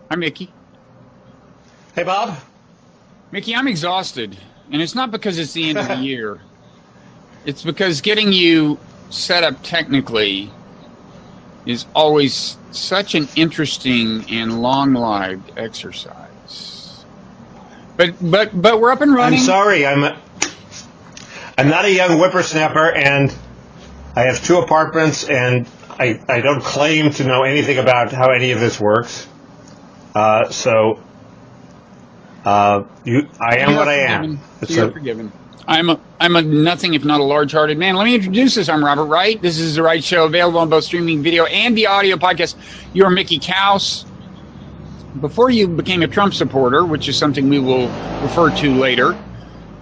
Hi, Mickey. Hey, Bob. Mickey, I'm exhausted. And it's not because it's the end of the year. It's because getting you set up technically is always such an interesting and long-lived exercise. But we're up and running. I'm sorry. I'm not a young whippersnapper, and I have 2 apartments, and I don't claim to know anything about how any of this works. I am what I am. You're forgiven. I'm a nothing if not a large-hearted man. Let me introduce this. I'm Robert Wright. This is the Wright Show, available on both streaming video and the audio podcast. You're Mickey Kaus. Before you became a Trump supporter, which is something we will refer to later,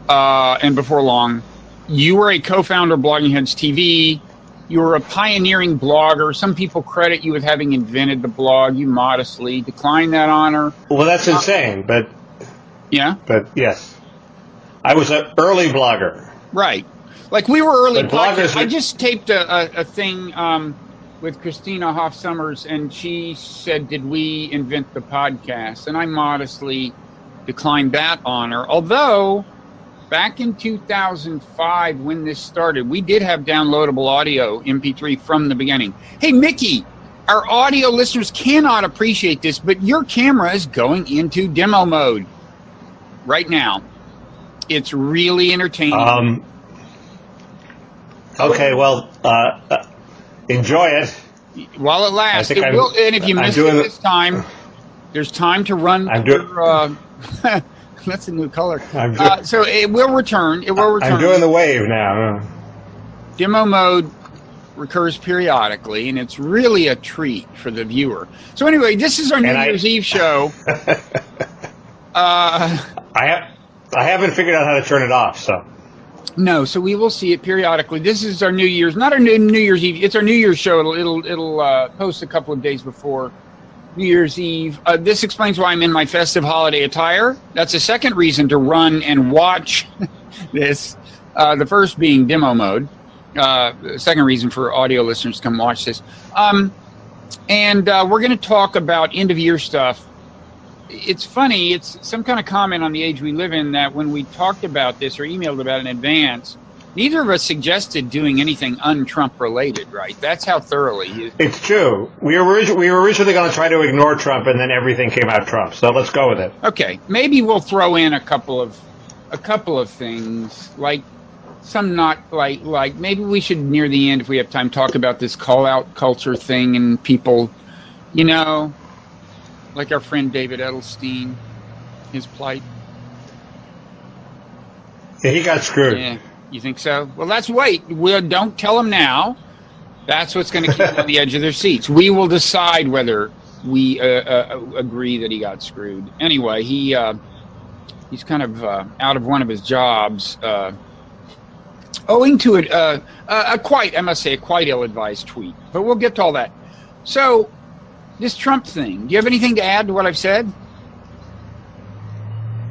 and before long, you were a co-founder of Blogging Heads TV. You were a pioneering blogger. Some people credit you with having invented the blog. You modestly declined that honor. Well, that's insane, but... Yeah? But, yes. I was an early blogger. Right. Like we were early bloggers. I just taped a thing with Christina Hoff Sommers, and she said, did we invent the podcast? And I modestly declined that honor. Although, back in 2005, when this started, we did have downloadable audio, MP3, from the beginning. Hey, Mickey, our audio listeners cannot appreciate this, but your camera is going into demo mode right now. It's really entertaining. Okay, well, enjoy it. While it lasts. It will, and if you miss it this time, there's time to run. That's a new color. So it will return. It will return. I'm doing the wave now. Demo mode recurs periodically, and it's really a treat for the viewer. So anyway, this is our New Year's Eve show. I haven't figured out how to turn it off, so. No, so we will see it periodically. This is our New Year's, not our New Year's Eve. It's our New Year's show. It'll post a couple of days before New Year's Eve. This explains why I'm in my festive holiday attire. That's a second reason to run and watch this. The first being demo mode. The second reason for audio listeners to come watch this. And we're going to talk about end of year stuff. It's funny, it's some kind of comment on the age we live in that when we talked about this or emailed about it in advance, neither of us suggested doing anything un-Trump related, right? That's how thoroughly. It's true. We were originally going to try to ignore Trump, and then everything came out Trump. So let's go with it. Okay, maybe we'll throw in a couple of things, like some not like maybe we should near the end, if we have time, talk about this call out culture thing and people, like our friend David Edelstein, his plight. Yeah, he got screwed. Yeah, you think so? Well, let's wait. Don't tell them now. That's what's going to keep them on the edge of their seats. We will decide whether we agree that he got screwed. Anyway, he's kind of out of one of his jobs, owing to a quite ill-advised tweet. But we'll get to all that. So, this Trump thing, do you have anything to add to what I've said?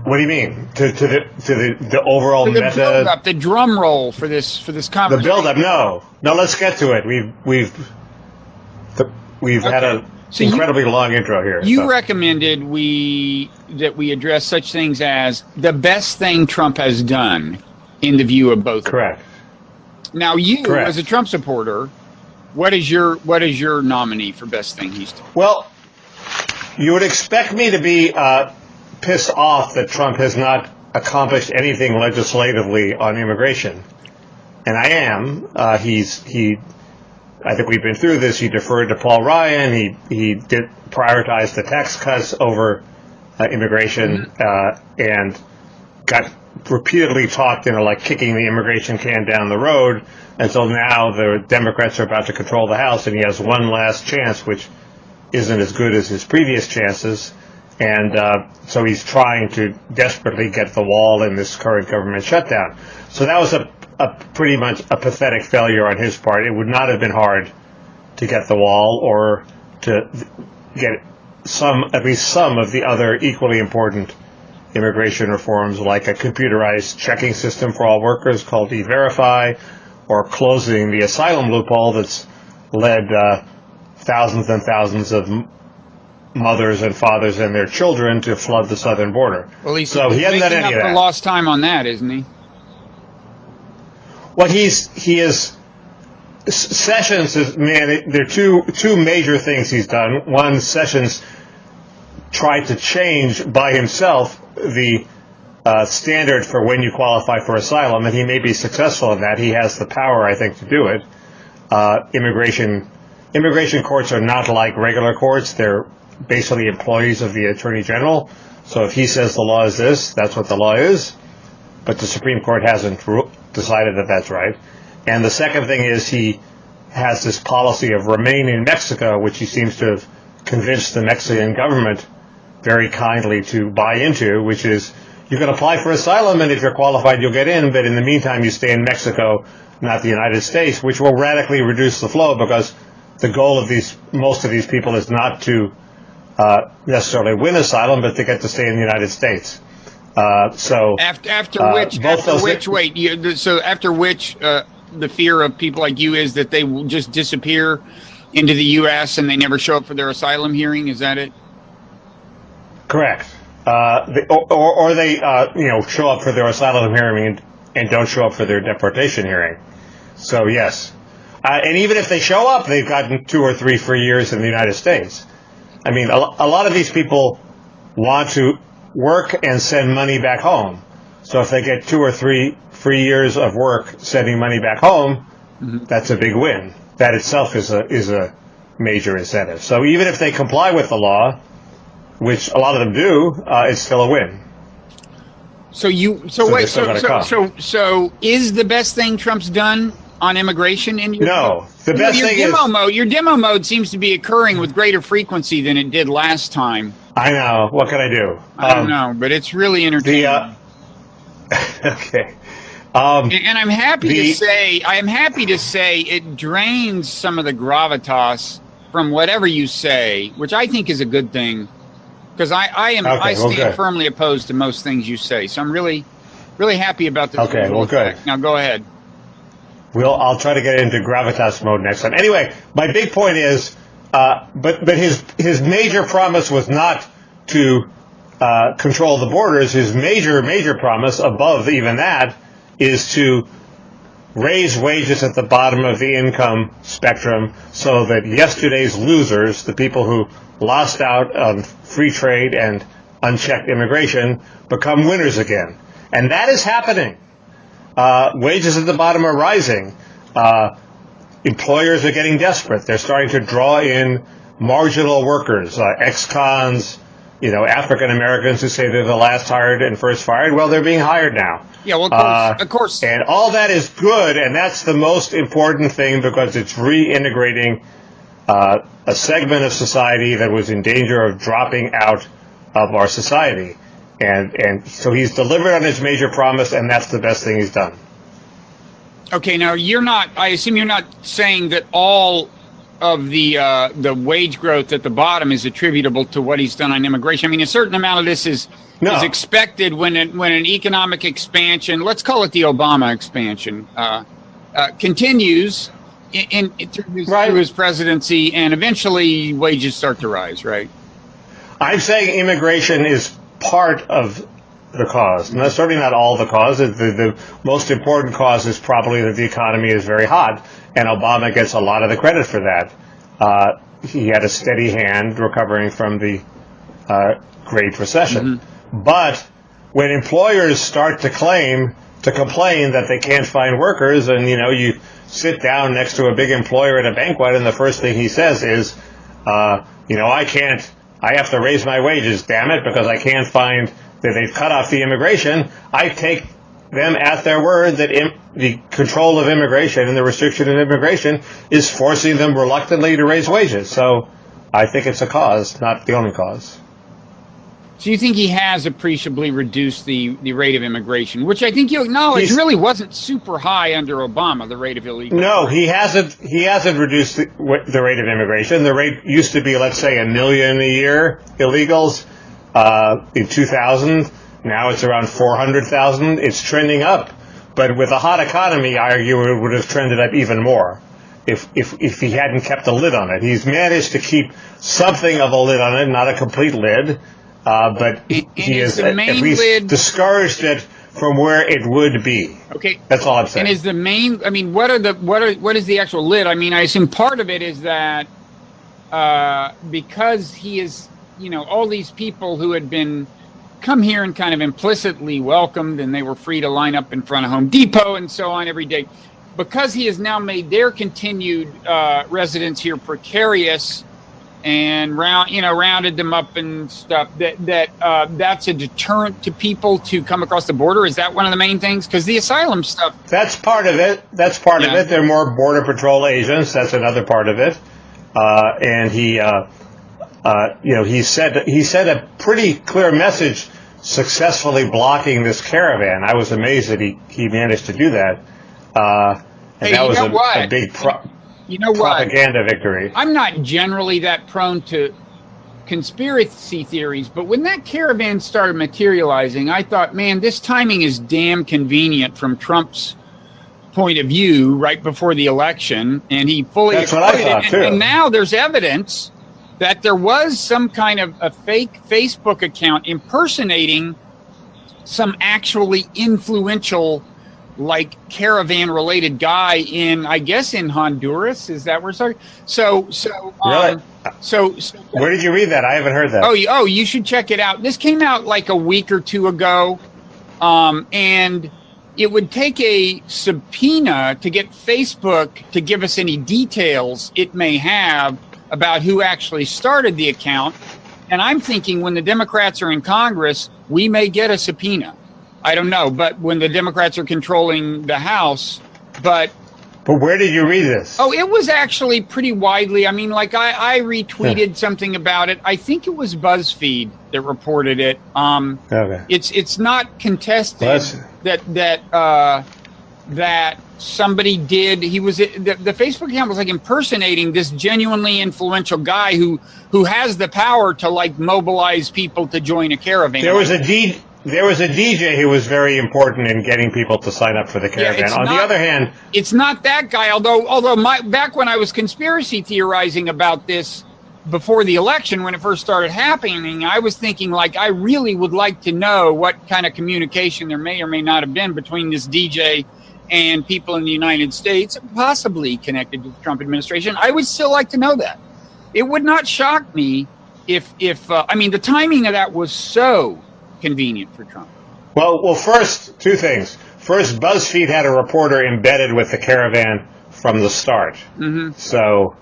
What do you mean? To the overall the meta? Build-up, the drum roll for this conversation. The build-up, no. Let's get to it. We've had an incredibly long intro here. You recommended that we address such things as the best thing Trump has done in the view of both. Correct. Now, as a Trump supporter, what is your nominee for best thing he's done? Well, you would expect me to be pissed off that Trump has not accomplished anything legislatively on immigration, and I am. I think we've been through this. He deferred to Paul Ryan. He did prioritize the tax cuts over immigration, and got repeatedly talked into like kicking the immigration can down the road. And so now the Democrats are about to control the House, and he has one last chance, which isn't as good as his previous chances. And so he's trying to desperately get the wall in this current government shutdown. So that was a pretty much a pathetic failure on his part. It would not have been hard to get the wall or to get at least some of the other equally important immigration reforms, like a computerized checking system for all workers called E-Verify, or closing the asylum loophole that's led thousands and thousands of mothers and fathers and their children to flood the southern border. Well, he's so he hasn't done any of that. Lost time on that, isn't he? Well, he is. Sessions is, man, there are two major things he's done. One, Sessions tried to change by himself the standard for when you qualify for asylum, and he may be successful in that. He has the power, I think, to do it. Immigration courts are not like regular courts. They're basically employees of the Attorney General. So if he says the law is this, that's what the law is. But the Supreme Court hasn't decided that that's right. And the second thing is he has this policy of remain in Mexico, which he seems to have convinced the Mexican government very kindly to buy into, which is you can apply for asylum, and if you're qualified, you'll get in. But in the meantime, you stay in Mexico, not the United States, which will radically reduce the flow because the goal of most of these people is not to necessarily win asylum, but to get to stay in the United States. So after which the fear of people like you is that they will just disappear into the U.S. and they never show up for their asylum hearing. Is that it? Correct. Or they show up for their asylum hearing and don't show up for their deportation hearing. So yes, and even if they show up, they've gotten 2 or 3 free years in the United States. I mean, a lot of these people want to work and send money back home. So if they get 2 or 3 free years of work sending money back home, that's a big win. That itself is a major incentive. So even if they comply with the law, which a lot of them do, it's still a win. So is the best thing Trump's done on immigration in your your demo mode seems to be occurring with greater frequency than it did last time. I know. What can I do? I don't know, but it's really entertaining. Okay. And I'm happy to say it drains some of the gravitas from whatever you say, which I think is a good thing, because I stand firmly opposed to most things you say. So I'm really, really happy about this. Okay, well, good. Now go ahead. I'll try to get into gravitas mode next time. Anyway, my big point is, but his major promise was not to control the borders. His major promise, above even that, is to raise wages at the bottom of the income spectrum so that yesterday's losers, the people who lost out on free trade and unchecked immigration, become winners again. And that is happening. Wages at the bottom are rising. Employers are getting desperate. They're starting to draw in marginal workers, ex-cons, African Americans who say they're the last hired and first fired. Well, they're being hired now. Yeah, well, of course. And all that is good, and that's the most important thing because it's reintegrating a segment of society that was in danger of dropping out of our society. And so he's delivered on his major promise, and that's the best thing he's done. Okay, now I assume you're not saying that all of the wage growth at the bottom is attributable to what he's done on immigration. I mean, a certain amount of this is expected when an economic expansion, let's call it the Obama expansion, continues through his presidency, and eventually wages start to rise, right? I'm saying immigration is part of the cause. No, certainly not all the cause. The most important cause is probably that the economy is very hot, and Obama gets a lot of the credit for that. He had a steady hand recovering from the Great Recession. Mm-hmm. But when employers start to complain that they can't find workers, and you sit down next to a big employer at a banquet, and the first thing he says is, I have to raise my wages, damn it, because I can't find that they've cut off the immigration. I take them at their word that the control of immigration and the restriction of immigration is forcing them reluctantly to raise wages. So I think it's a cause, not the only cause. So you think he has appreciably reduced the rate of immigration, which I think you acknowledge really wasn't super high under Obama, the rate of illegal. No, he hasn't reduced the rate of immigration. The rate used to be, let's say, 1 million a year illegals in 2000. Now it's around 400,000. It's trending up. But with a hot economy, I argue it would have trended up even more. if he hadn't kept a lid on it. He's managed to keep something of a lid on it, not a complete lid, but he has at least discouraged it from where it would be. Okay, that's all I'm saying. And is the main? I mean, what is the actual lid? I mean, I assume part of it is that because he is, all these people who had been come here and kind of implicitly welcomed, and they were free to line up in front of Home Depot and so on every day. Because he has now made their continued residence here precarious and rounded them up and stuff, that's a deterrent to people to come across the border. Is that one of the main things? Because the asylum stuff. That's part of it. That's part of it. There are more Border Patrol agents. That's another part of it. And he sent a pretty clear message successfully blocking this caravan. I was amazed that he managed to do that. And that was a big propaganda victory. I'm not generally that prone to conspiracy theories, but when that caravan started materializing, I thought, man, this timing is damn convenient from Trump's point of view right before the election, and he fully That's what I thought, too. And now there's evidence that there was some kind of a fake Facebook account impersonating some actually influential, like, caravan-related guy in Honduras. Is that where it's started? So, really? So, where did you read that? I haven't heard that. Oh, you should check it out. This came out like a week or two ago, and it would take a subpoena to get Facebook to give us any details it may have about who actually started the account. And I'm thinking when the Democrats are in Congress, we may get a subpoena. I don't know, but when the Democrats are controlling the House, But where did you read this? Oh, it was actually pretty widely. I mean, like I retweeted something about it. I think it was BuzzFeed that reported it. Okay. It's not contested that somebody did. He was the Facebook account was like impersonating this genuinely influential guy who has the power to like mobilize people to join a caravan. There was a DJ who was very important in getting people to sign up for the caravan. On the other hand, it's not that guy. Although back when I was conspiracy theorizing about this before the election, when it first started happening, I was thinking like I really would like to know what kind of communication there may or may not have been between this DJ and people in the United States, possibly connected to the Trump administration. I would still like to know that. It would not shock me if I mean, the timing of that was so convenient for Trump. Well, first, two things. First, BuzzFeed had a reporter embedded with the caravan from the start. Mm-hmm. So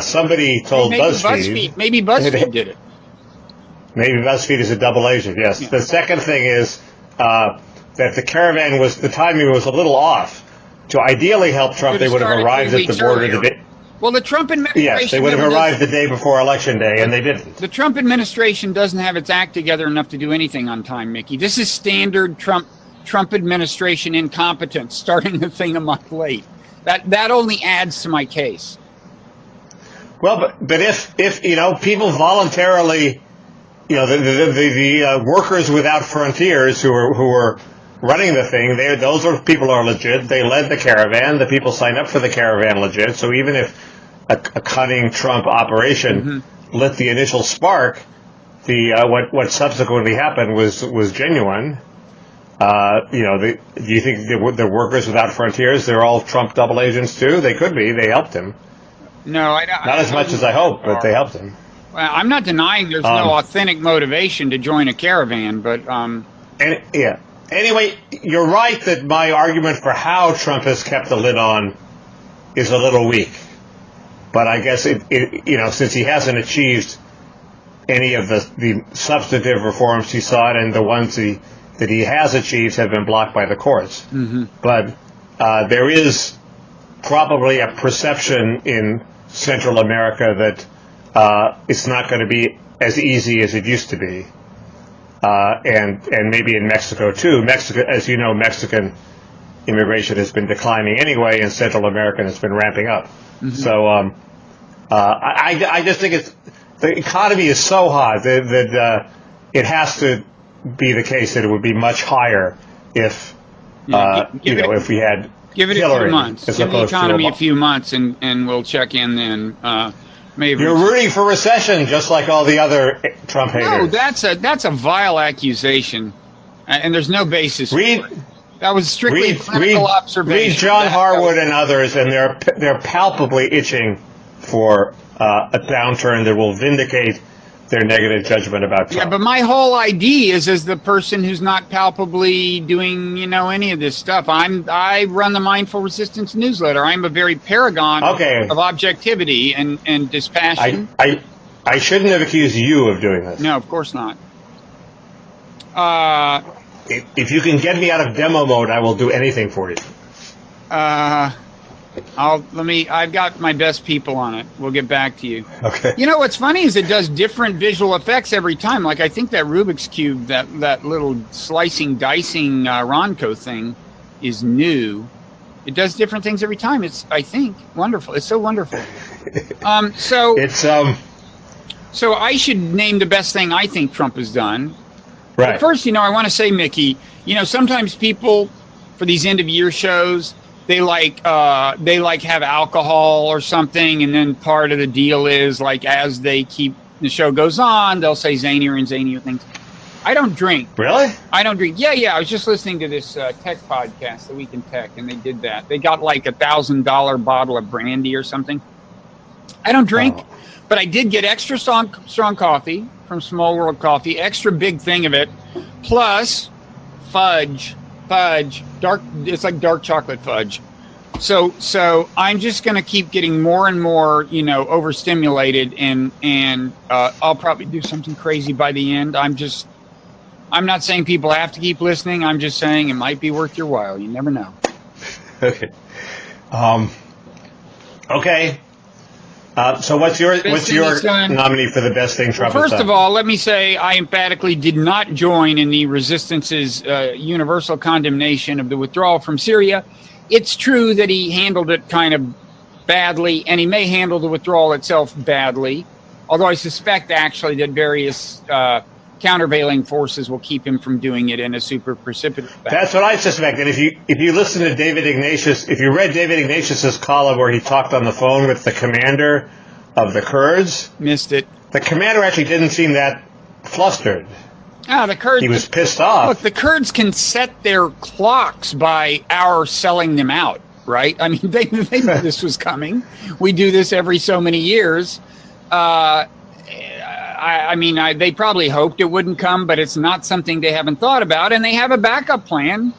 somebody told BuzzFeed. Maybe BuzzFeed did it. Maybe BuzzFeed is a double agent, yes. Yeah. The second thing is that the caravan the timing was a little off. To ideally help Trump, they would have arrived at the border the day. Well, the Trump administration... Yes, they would have arrived the day before Election Day, and they didn't. The Trump administration doesn't have its act together enough to do anything on time, Mickey. This is standard Trump administration incompetence, starting the thing a month late. That only adds to my case. Well, but if people voluntarily, the Workers Without Frontiers who were running the thing, those people are legit. They led the caravan. The people signed up for the caravan legit. So even if a cunning Trump operation lit the initial spark, what subsequently happened was genuine. Do you think the Workers Without Frontiers, they're all Trump double agents too? They could be. They helped him. No, not as much as I hope, but they helped him. Well, I'm not denying there's no authentic motivation to join a caravan, but Anyway, you're right that my argument for how Trump has kept the lid on is a little weak. But I guess since he hasn't achieved any of the substantive reforms he sought, and the ones that he has achieved have been blocked by the courts. Mm-hmm. But there is probably a perception in Central America that it's not going to be as easy as it used to be. And maybe in Mexico too. Mexico, as you know, Mexican immigration has been declining anyway, and Central American has been ramping up. Mm-hmm. So I just think the economy is so hot that it has to be the case that it would be much higher if if we had Give it a Hillary, few months. as Give the opposed to economy a Obama. few months, and we'll check in then. Maybe You're rooting for recession, just like all the other Trump haters. No, that's a vile accusation, and there's no basis. That was strictly a clinical observation. Read John Harwood and others, and they're palpably itching for a downturn that will vindicate their negative judgment about Trump. Yeah, but my whole idea is as the person who's not palpably doing, any of this stuff. I run the Mindful Resistance newsletter. I'm a very paragon of objectivity and dispassion. I shouldn't have accused you of doing this. No, of course not. If you can get me out of demo mode, I will do anything for you. I've got my best people on it. We'll get back to you. Okay. What's funny is it does different visual effects every time. Like I think that Rubik's Cube, that little slicing, dicing Ronco thing is new. It does different things every time. It's, I think, wonderful. It's so wonderful. So I should name the best thing I think Trump has done. Right. But first, I want to say, Mickey, sometimes people for these end of year shows, they like have alcohol or something, and then part of the deal is like as the show goes on, they'll say zanier and zanier things. I don't drink. Really? I don't drink. Yeah. I was just listening to this tech podcast, The Week in Tech, and they did that. They got like $1,000 bottle of brandy or something. I don't drink, but I did get extra strong coffee from Small World Coffee, extra big thing of it, plus fudge, dark. It's like dark chocolate fudge. So I'm just going to keep getting more and more, overstimulated, and I'll probably do something crazy by the end. I'm not saying people have to keep listening. I'm just saying it might be worth your while. You never know. Okay. Okay. So what's your nominee for the best thing Trump has done? First of all, let me say I emphatically did not join in the resistance's universal condemnation of the withdrawal from Syria. It's true that he handled it kind of badly, and he may handle the withdrawal itself badly, although I suspect actually that various countervailing forces will keep him from doing it in a super precipitous fashion. That's what I suspect. And if you listen to David Ignatius, if you read David Ignatius's column where he talked on the phone with the commander of the Kurds, missed it. The commander actually didn't seem that flustered. The Kurds. He was pissed off. Look, the Kurds can set their clocks by our selling them out, right? I mean, they knew this was coming. We do this every so many years. They probably hoped it wouldn't come, but it's not something they haven't thought about. And they have a backup plan,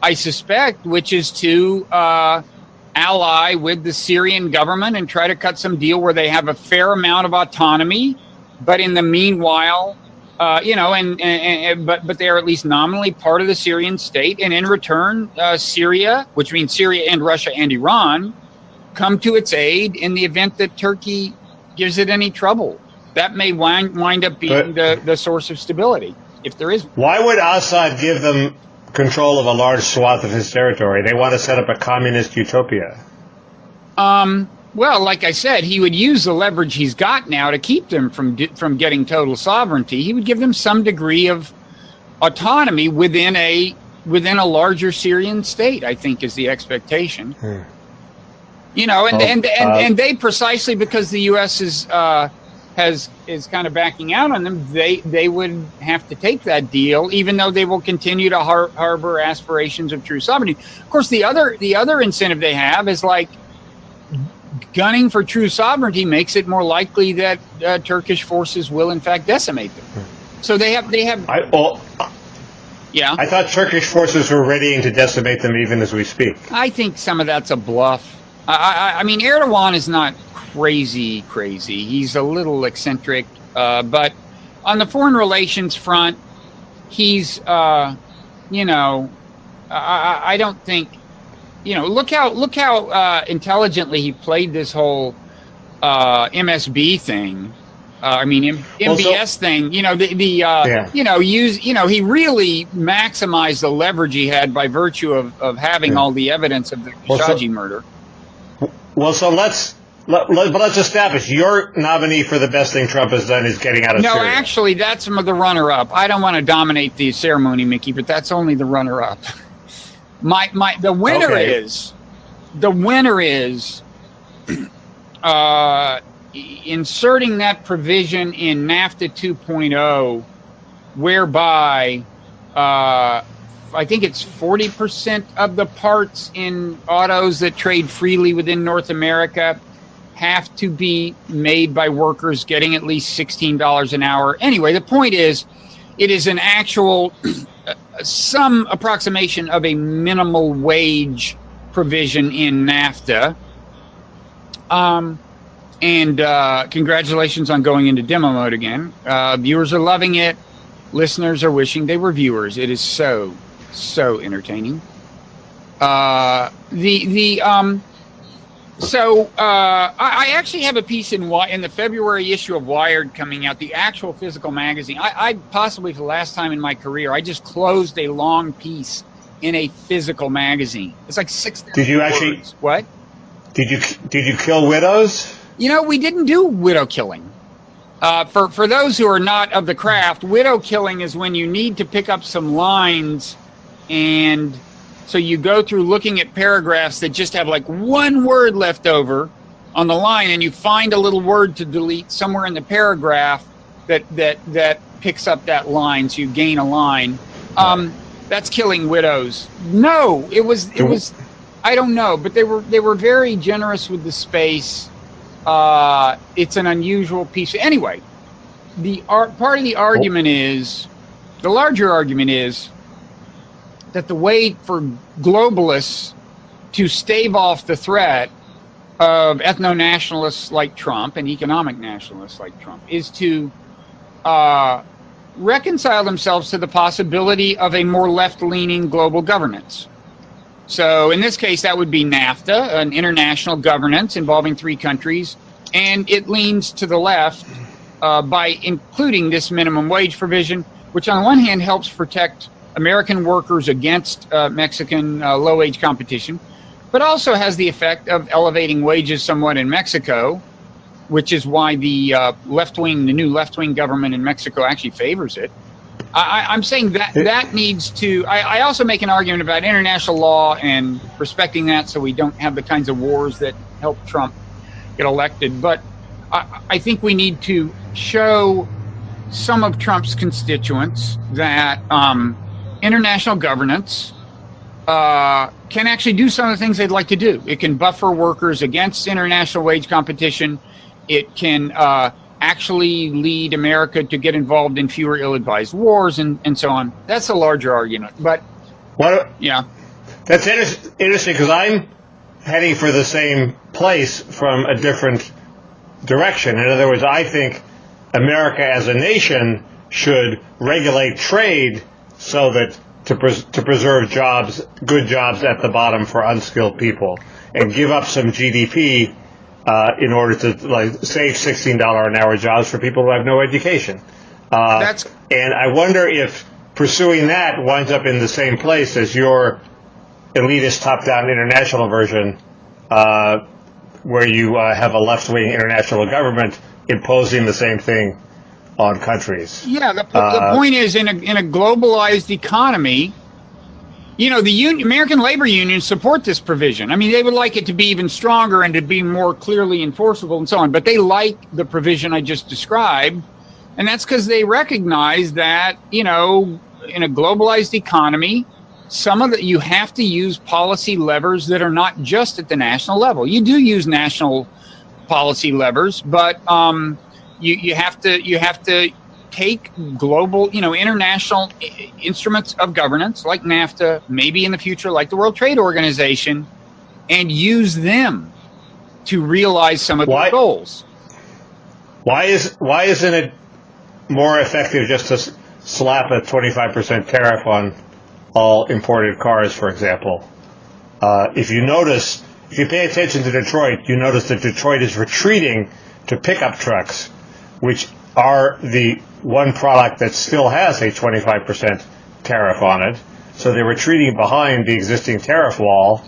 I suspect, which is to ally with the Syrian government and try to cut some deal where they have a fair amount of autonomy. But in the meanwhile, but they're at least nominally part of the Syrian state. And in return, Syria, which means Syria and Russia and Iran, come to its aid in the event that Turkey gives it any trouble. That may wind up being the source of stability, if there is. Why would Assad give them control of a large swath of his territory? They want to set up a communist utopia. Well, like I said, he would use the leverage he's got now to keep them from getting total sovereignty. He would give them some degree of autonomy within a larger Syrian state, I think, is the expectation. And they precisely because the U.S. is kind of backing out on them, they would have to take that deal, even though they will continue to harbor aspirations of true sovereignty. Of course, the other incentive they have is like gunning for true sovereignty makes it more likely that Turkish forces will in fact decimate them. So they have. I thought Turkish forces were readying to decimate them even as we speak. I think some of that's a bluff. I mean, Erdogan is not crazy. He's a little eccentric, but on the foreign relations front, he's, I don't think, look how intelligently he played this whole MSB thing. MBS thing. He really maximized the leverage he had by virtue of having all the evidence of the Khashoggi murder. Well, so let's establish your nominee for the best thing Trump has done is getting out of Syria. No, actually, that's the runner-up. I don't want to dominate the ceremony, Mickey, but that's only the runner-up. The winner is the winner is inserting that provision in NAFTA 2.0, whereby I think it's 40% of the parts in autos that trade freely within North America have to be made by workers getting at least $16 an hour. Anyway, the point is, it is an actual, some approximation of a minimal wage provision in NAFTA. And congratulations on going into demo mode again. Viewers are loving it. Listeners are wishing they were viewers. It is so entertaining. I actually have a piece in the February issue of Wired coming out, the actual physical magazine. I possibly for the last time in my career, I just closed a long piece in a physical magazine. It's like 6,000 Did you words. actually? What? Did you kill widows? You know, we didn't do widow killing. For those who are not of the craft, widow killing is when you need to pick up some lines, and so you go through looking at paragraphs that just have like one word left over on the line, and you find a little word to delete somewhere in the paragraph that picks up that line, so you gain a line. That's killing widows. No, it was I don't know, but they were very generous with the space. It's an unusual piece. Anyway, part of the argument is, the larger argument is that the way for globalists to stave off the threat of ethno-nationalists like Trump and economic nationalists like Trump is to reconcile themselves to the possibility of a more left-leaning global governance. So in this case, that would be NAFTA, an international governance involving 3 countries, and it leans to the left by including this minimum wage provision, which on the one hand helps protect American workers against Mexican low-wage competition, but also has the effect of elevating wages somewhat in Mexico, which is why the new left-wing government in Mexico actually favors it. I'm saying that needs to. I also make an argument about international law and respecting that, so we don't have the kinds of wars that helped Trump get elected. But I think we need to show some of Trump's constituents that international governance can actually do some of the things they'd like to do. It can buffer workers against international wage competition. It can actually lead America to get involved in fewer ill-advised wars and so on. That's a larger argument. But yeah, that's interesting because I'm heading for the same place from a different direction. In other words, I think America as a nation should regulate trade so that to preserve jobs, good jobs at the bottom for unskilled people, and give up some GDP in order to save $16 an hour jobs for people who have no education. And I wonder if pursuing that winds up in the same place as your elitist top-down international version, where you have a left-wing international government imposing the same thing on countries. Yeah, the point is, in a globalized economy, you know, the American labor unions support this provision. I mean, they would like it to be even stronger and to be more clearly enforceable and so on. But they like the provision I just described. And that's because they recognize that, you know, in a globalized economy, you have to use policy levers that are not just at the national level. You do use national policy levers, but you have to take global, international instruments of governance like NAFTA, maybe in the future like the World Trade Organization, and use them to realize some of the goals. Why isn't it more effective just to slap a 25% tariff on all imported cars, for example? If you pay attention to Detroit, you notice that Detroit is retreating to pickup trucks, which are the one product that still has a 25% tariff on it. So they're retreating behind the existing tariff wall.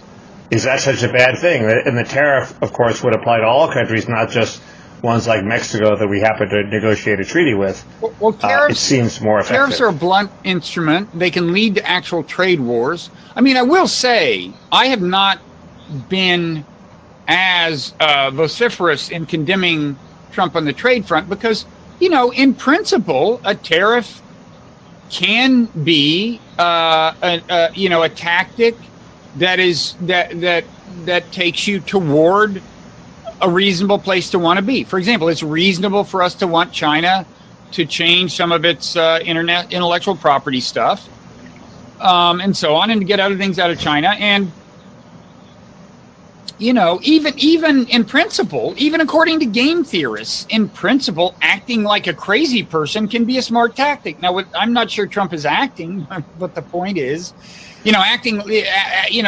Is that such a bad thing? And the tariff, of course, would apply to all countries, not just ones like Mexico that we happen to negotiate a treaty with. Well, tariffs, it seems more effective. Tariffs are a blunt instrument. They can lead to actual trade wars. I mean, I will say, I have not been as vociferous in condemning Trump on the trade front because, in principle, a tariff can be a tactic that takes you toward a reasonable place to want to be. For example, it's reasonable for us to want China to change some of its intellectual property stuff, and so on, and to get other things out of China. And even in principle, even according to game theorists, in principle, acting like a crazy person can be a smart tactic. Now, I'm not sure Trump is acting, but the point is, acting,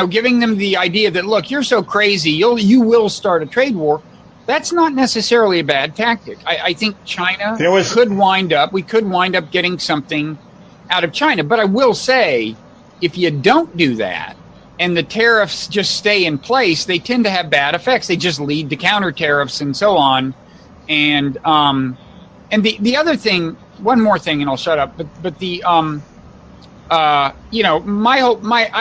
giving them the idea that, look, you're so crazy, you will start a trade war. That's not necessarily a bad tactic. I think we could wind up getting something out of China. But I will say, if you don't do that, and the tariffs just stay in place, they tend to have bad effects. They just lead to counter tariffs and so on. And the other thing, one more thing, and I'll shut up. But the I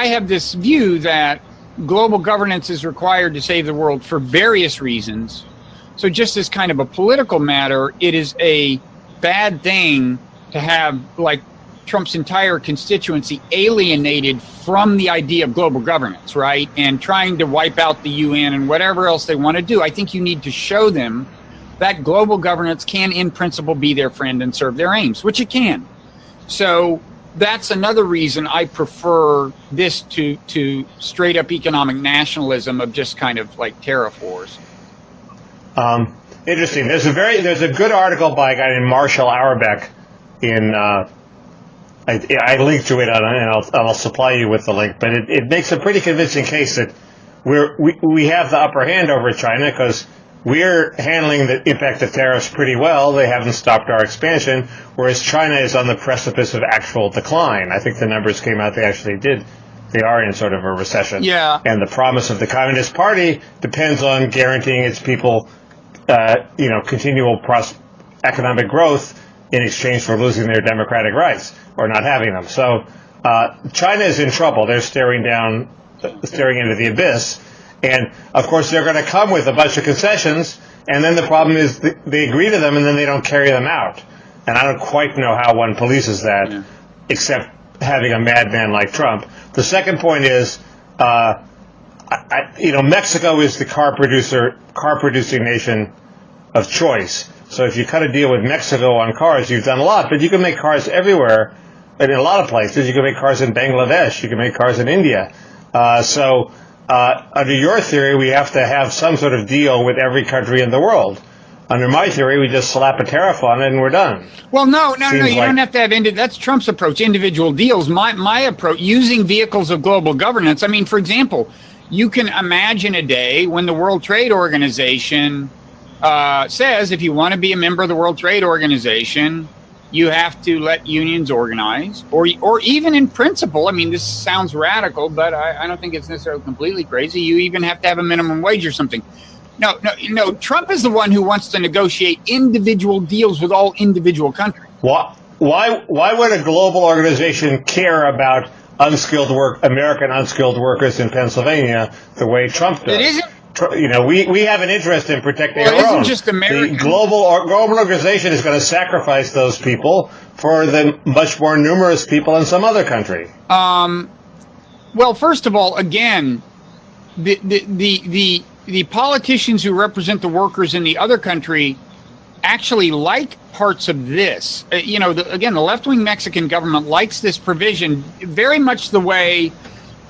have this view that global governance is required to save the world for various reasons. So just as kind of a political matter, it is a bad thing to have like Trump's entire constituency alienated from the idea of global governance, right? And trying to wipe out the UN and whatever else they want to do. I think you need to show them that global governance can, in principle, be their friend and serve their aims, which it can. So that's another reason I prefer this to straight up economic nationalism of just kind of like tariff wars. Interesting. There's a good article by a guy named Marshall Auerbach in. I linked to it, and I'll supply you with the link. But it makes a pretty convincing case that we have the upper hand over China because we're handling the impact of tariffs pretty well. They haven't stopped our expansion, whereas China is on the precipice of actual decline. I think the numbers came out; they are in sort of a recession. Yeah. And the promise of the Communist Party depends on guaranteeing its people, continual economic growth in exchange for losing their democratic rights or not having them. So China is in trouble. They're staring into the abyss. And, of course, they're going to come with a bunch of concessions, and then the problem is they agree to them and then they don't carry them out. And I don't quite know how one polices that, except having a madman like Trump. The second point is, Mexico is the car producing nation of choice. So if you cut a deal with Mexico on cars, you've done a lot. But you can make cars everywhere, and in a lot of places. You can make cars in Bangladesh. You can make cars in India. So under your theory, we have to have some sort of deal with every country in the world. Under my theory, we just slap a tariff on it and we're done. Well, no. You don't have to have that's Trump's approach, individual deals. My approach, using vehicles of global governance. I mean, for example, you can imagine a day when the World Trade Organization says if you want to be a member of the World Trade Organization, you have to let unions organize, or even in principle. I mean, this sounds radical, but I don't think it's necessarily completely crazy. You even have to have a minimum wage or something. No. Trump is the one who wants to negotiate individual deals with all individual countries. Why would a global organization care about American unskilled workers in Pennsylvania the way Trump does? It isn't. We have an interest in protecting our own. It isn't just American. The global organization is going to sacrifice those people for the much more numerous people in some other country. Well, first of all, again, the politicians who represent the workers in the other country actually like parts of this. The left-wing Mexican government likes this provision very much the way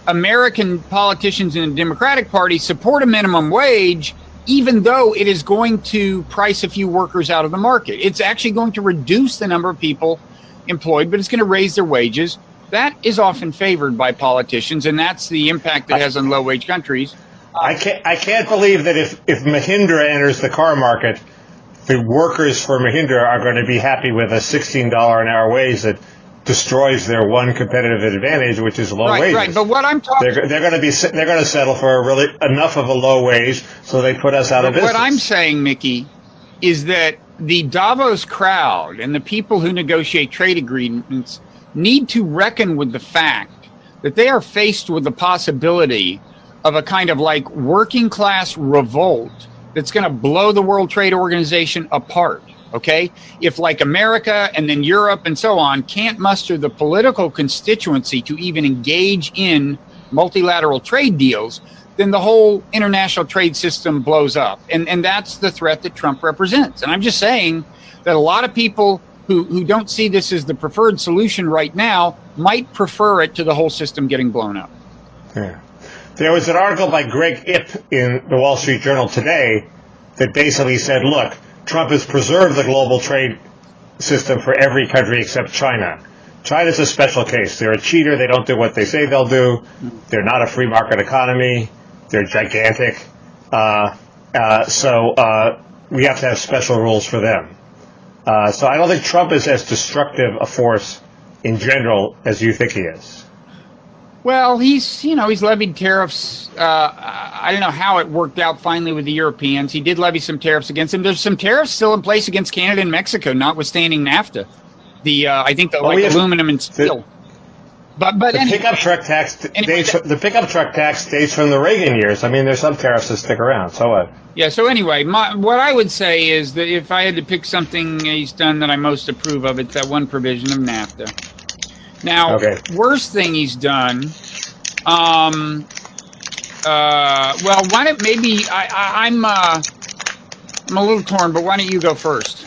American politicians in the Democratic Party support a minimum wage, even though it is going to price a few workers out of the market. It's actually going to reduce the number of people employed, but it's going to raise their wages. That is often favored by politicians, and that's the impact it has on low-wage countries. I can't believe that if Mahindra enters the car market, the workers for Mahindra are going to be happy with a $16 an hour wage that destroys their one competitive advantage, which is low wages. Right, but what I'm talking they're going to settle for enough of a low wage, so they put us out of business. What I'm saying, Mickey, is that the Davos crowd and the people who negotiate trade agreements need to reckon with the fact that they are faced with the possibility of a kind of like working class revolt that's going to blow the World Trade Organization apart. Okay, if like America and then Europe and so on can't muster the political constituency to even engage in multilateral trade deals, then the whole international trade system blows up. And that's the threat that Trump represents. And I'm just saying that a lot of people who don't see this as the preferred solution right now might prefer it to the whole system getting blown up. Yeah. There was an article by Greg Ip in the Wall Street Journal today that basically said, look, Trump has preserved the global trade system for every country except China. China's a special case. They're a cheater. They don't do what they say they'll do. They're not a free market economy. They're gigantic. So we have to have special rules for them. So I don't think Trump is as destructive a force in general as you think he is. Well, he's levied tariffs. I don't know how it worked out finally with the Europeans. He did levy some tariffs against them. There's some tariffs still in place against Canada and Mexico, notwithstanding NAFTA. I think aluminum and steel. But the pickup truck tax dates from the Reagan years. I mean, there's some tariffs that stick around. So what? Yeah. So anyway, what I would say is that if I had to pick something he's done that I most approve of, it's that one provision of NAFTA. Now, worst thing he's done. Well, why don't maybe I'm a little torn, but why don't you go first?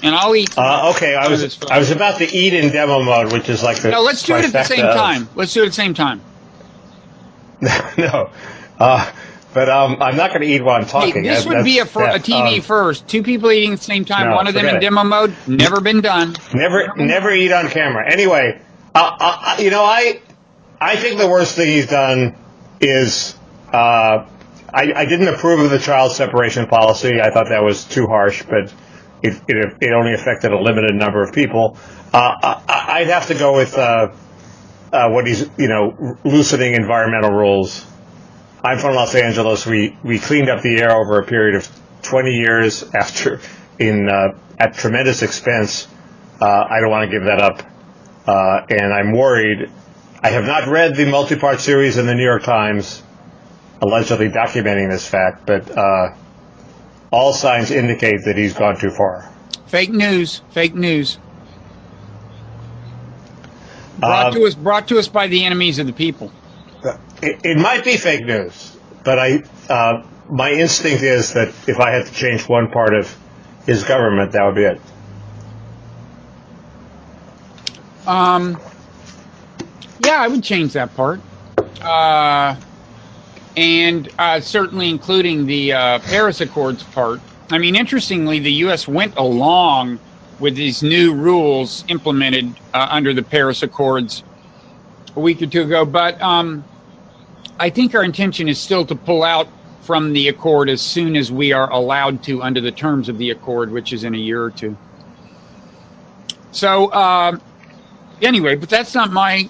And I'll eat. Okay, I was about to eat in demo mode, which is like the. No, let's do it at the same time. Let's do it at the same time. No, but I'm not going to eat while I'm talking. Hey, this would be a TV first. Two people eating at the same time. One of them in demo mode. Never been done. Never eat on camera. Anyway, I think the worst thing he's done is I didn't approve of the child separation policy. I thought that was too harsh, but it only affected a limited number of people. I'd have to go with what he's loosening environmental rules. I'm from Los Angeles. We cleaned up the air over a period of 20 years at tremendous expense. I don't want to give that up, and I'm worried. I have not read the multi-part series in the New York Times allegedly documenting this fact, but all signs indicate that he's gone too far. Fake news. Brought to us by the enemies of the people. It might be fake news, but my instinct is that if I had to change one part of his government, that would be it. Yeah, I would change that part. And certainly including the Paris Accords part. I mean, interestingly, the U.S. went along with these new rules implemented under the Paris Accords a week or two ago. But I think our intention is still to pull out from the accord as soon as we are allowed to under the terms of the accord, which is in a year or two. So anyway, but that's not my...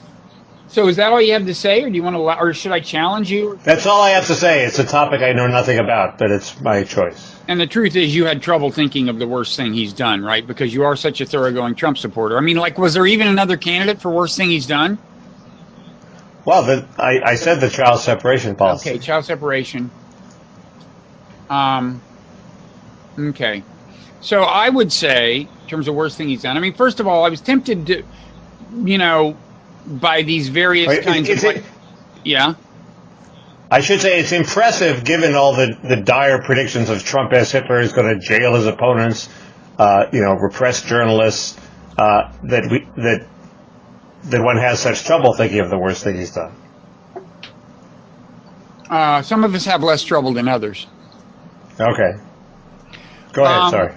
So is that all you have to say, or do you want to, or should I challenge you? That's all I have to say. It's a topic I know nothing about, but it's my choice. And the truth is, you had trouble thinking of the worst thing he's done, right? Because you are such a thoroughgoing Trump supporter. I mean, was there even another candidate for worst thing he's done? Well, I said the child separation policy. Okay, child separation. Okay. So I would say, in terms of worst thing he's done, I mean, first of all, I was tempted to, by these various kinds of... Yeah? I should say it's impressive, given all the dire predictions of Trump as Hitler is going to jail his opponents, repress journalists, that one has such trouble thinking of the worst thing he's done. Some of us have less trouble than others. Okay. Go ahead, sorry.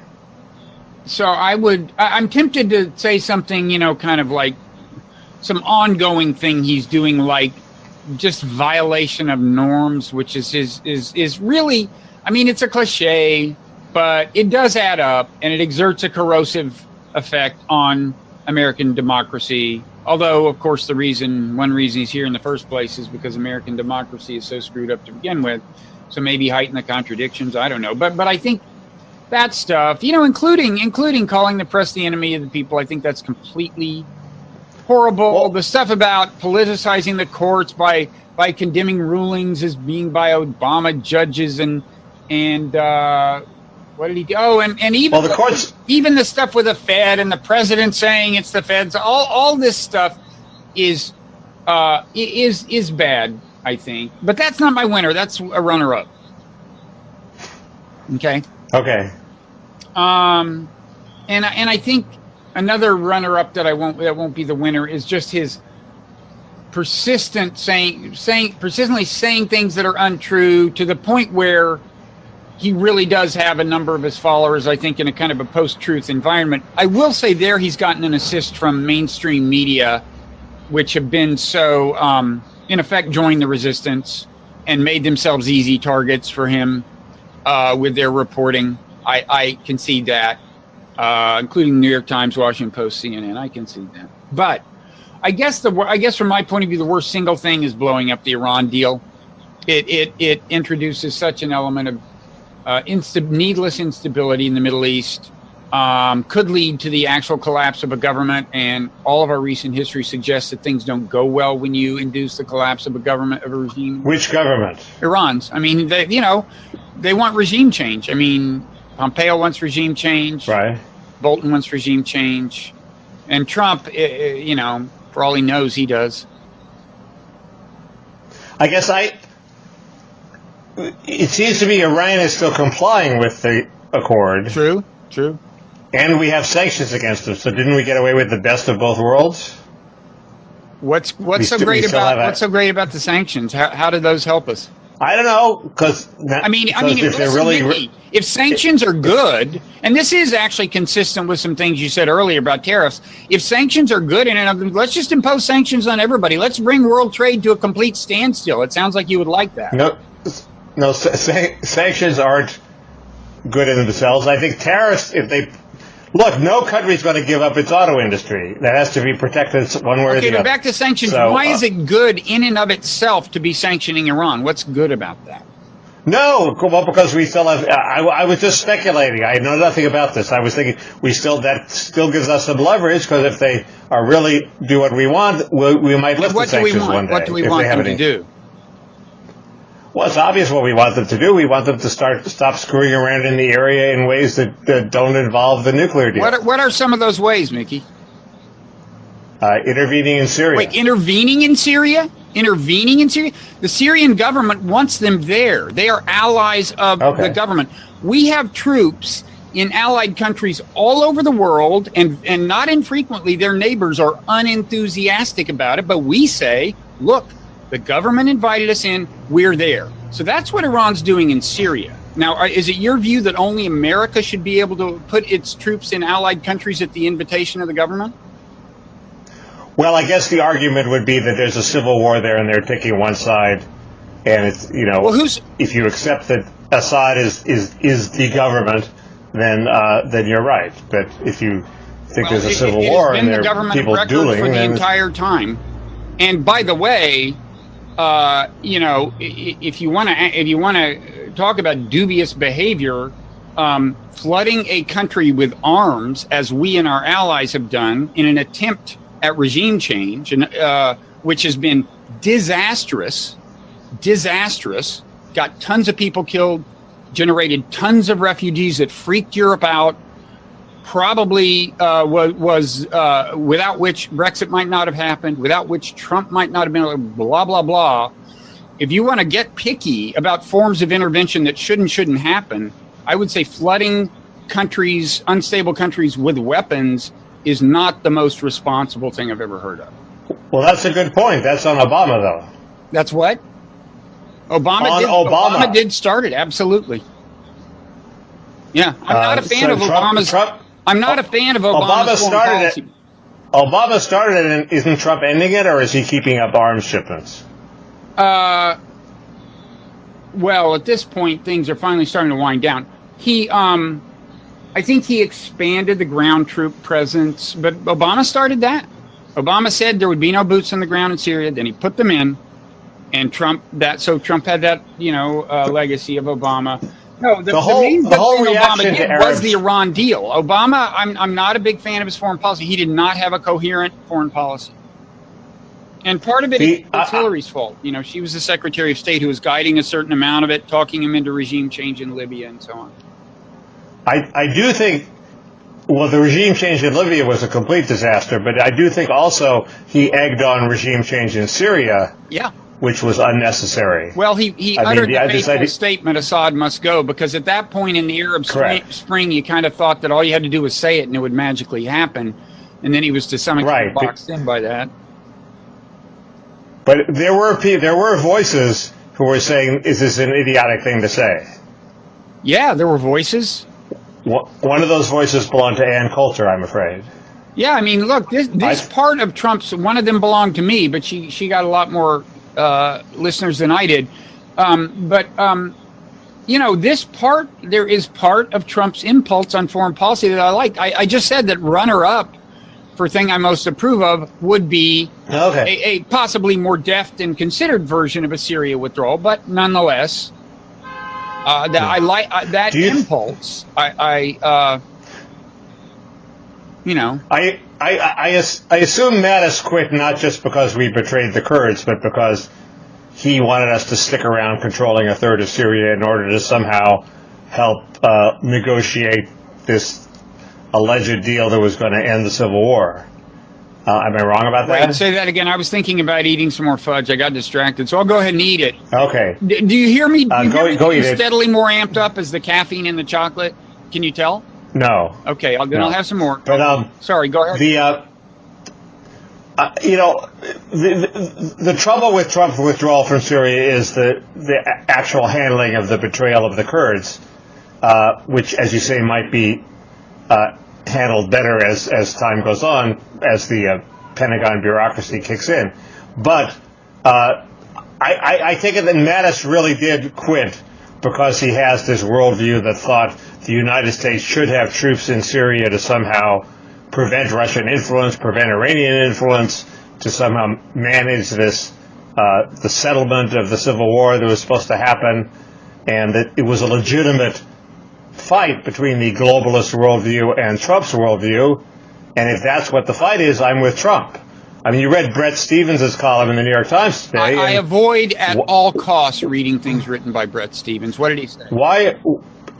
So I'm tempted to say something, kind of like some ongoing thing he's doing, like just violation of norms, which is really, I mean, it's a cliche, but it does add up, and it exerts a corrosive effect on American democracy. Although, of course, one reason he's here in the first place is because American democracy is so screwed up to begin with. So maybe heighten the contradictions. I don't know. But I think that stuff, including calling the press the enemy of the people, I think that's completely horrible. Well, the stuff about politicizing the courts by by condemning rulings as being by Obama judges and what did he do? Oh, and even the courts, even the stuff with the Fed and the president saying it's the Fed's. All this stuff is bad, I think. But that's not my winner. That's a runner-up. Okay. Okay. And I think another runner-up that won't be the winner is just his persistently saying things that are untrue to the point where he really does have a number of his followers, I think, in a kind of a post-truth environment. I will say there he's gotten an assist from mainstream media, which have been so, in effect, joined the resistance and made themselves easy targets for him with their reporting. I concede that, including New York Times, Washington Post, CNN. I concede that. But I guess from my point of view, the worst single thing is blowing up the Iran deal. It introduces such an element of needless instability in the Middle East, could lead to the actual collapse of a government, and all of our recent history suggests that things don't go well when you induce the collapse of a government, of a regime. Which government? Iran's. I mean, they want regime change. I mean, Pompeo wants regime change. Right. Bolton wants regime change. And Trump, for all he knows, he does. I guess it seems to me Iran is still complying with the accord. True. And we have sanctions against them. So didn't we get away with the best of both worlds? What's so great about the sanctions? How did those help us? I don't know, because if sanctions are good, and this is actually consistent with some things you said earlier about tariffs. If sanctions are good in and of them, let's just impose sanctions on everybody. Let's bring world trade to a complete standstill. It sounds like you would like that. No, sanctions aren't good in themselves. I think tariffs, no country's going to give up its auto industry. That has to be protected one way or the other. Okay, but back to sanctions. So, why is it good in and of itself to be sanctioning Iran? What's good about that? No, well, because we still have. I was just speculating. I know nothing about this. I was thinking that still gives us some leverage, because if they are really do what we want, we might lift the sanctions one day. What do we want them to do? Well, it's obvious what we want them to do. We want them to stop screwing around in the area in ways that don't involve the nuclear deal. What are some of those ways, Mickey? Intervening in Syria. Wait, intervening in Syria? Intervening in Syria? The Syrian government wants them there. They are allies of the government. We have troops in allied countries all over the world, and not infrequently their neighbors are unenthusiastic about it, but we say, look, the government invited us in, we're there. So that's what Iran's doing in Syria. Now, is it your view that only America should be able to put its troops in allied countries at the invitation of the government? Well, I guess the argument would be that there's a civil war there and they're picking one side. And it's, if you accept that Assad is the government, then you're right. But if you think there's a civil war and there are people dueling, for the entire time. And by the way, if you want to talk about dubious behavior, flooding a country with arms, as we and our allies have done, in an attempt at regime change, and which has been disastrous, got tons of people killed, generated tons of refugees that freaked Europe out, probably was without which Brexit might not have happened, without which Trump might not have been, blah, blah, blah. If you want to get picky about forms of intervention that shouldn't happen, I would say flooding countries, unstable countries with weapons is not the most responsible thing I've ever heard of. Well, that's a good point. That's on Obama, though. That's what? Obama did start it, absolutely. Yeah, I'm not a fan of Obama's... I'm not a fan of Obama's foreign policy. Obama started it, and isn't Trump ending it, or is he keeping up arms shipments? Well, at this point, things are finally starting to wind down. I think he expanded the ground troop presence, but Obama started that. Obama said there would be no boots on the ground in Syria. Then he put them in, and Trump had that legacy of Obama. No, the whole reaction Obama did was the Iran deal. Obama, I'm not a big fan of his foreign policy. He did not have a coherent foreign policy. And part of it was Hillary's fault. You know, she was the Secretary of State who was guiding a certain amount of it, talking him into regime change in Libya and so on. I do think, well, the regime change in Libya was a complete disaster, but I do think also he egged on regime change in Syria, which was unnecessary. Well, he uttered the fateful statement, Assad must go, because at that point in the Arab Spring, you kind of thought that all you had to do was say it and it would magically happen. And then he was to some extent boxed in by that. But there were voices who were saying, is this an idiotic thing to say? Yeah, there were voices. One of those voices belonged to Ann Coulter, I'm afraid. Yeah, I mean, look, this part of Trump's, one of them belonged to me, but she got a lot more listeners than I did. You know, there is part of Trump's impulse on foreign policy that I like. I just said that runner-up for thing I most approve of would be a possibly more deft and considered version of a Syria withdrawal, but nonetheless, I like that impulse. You know, I assume Mattis quit not just because we betrayed the Kurds, but because he wanted us to stick around controlling a third of Syria in order to somehow help negotiate this alleged deal that was going to end the civil war. Am I wrong about that? Right, say that again. I was thinking about eating some more fudge. I got distracted, so I'll go ahead and eat it. Okay. Do you hear me? Go eat it. Steadily more amped up as the caffeine in the chocolate. Can you tell? No. Okay, I'll have some more. But sorry, go ahead. The trouble with Trump's withdrawal from Syria is the actual handling of the betrayal of the Kurds, which, as you say, might be handled better as time goes on, as the Pentagon bureaucracy kicks in. But I take it that Mattis really did quit because he has this worldview that thought the United States should have troops in Syria to somehow prevent Russian influence, prevent Iranian influence, to somehow manage this, the settlement of the civil war that was supposed to happen, and that it was a legitimate fight between the globalist worldview and Trump's worldview. And if that's what the fight is, I'm with Trump. I mean, you read Bret Stephens' column in the New York Times today. I avoid at all costs reading things written by Bret Stephens. What did he say? Why?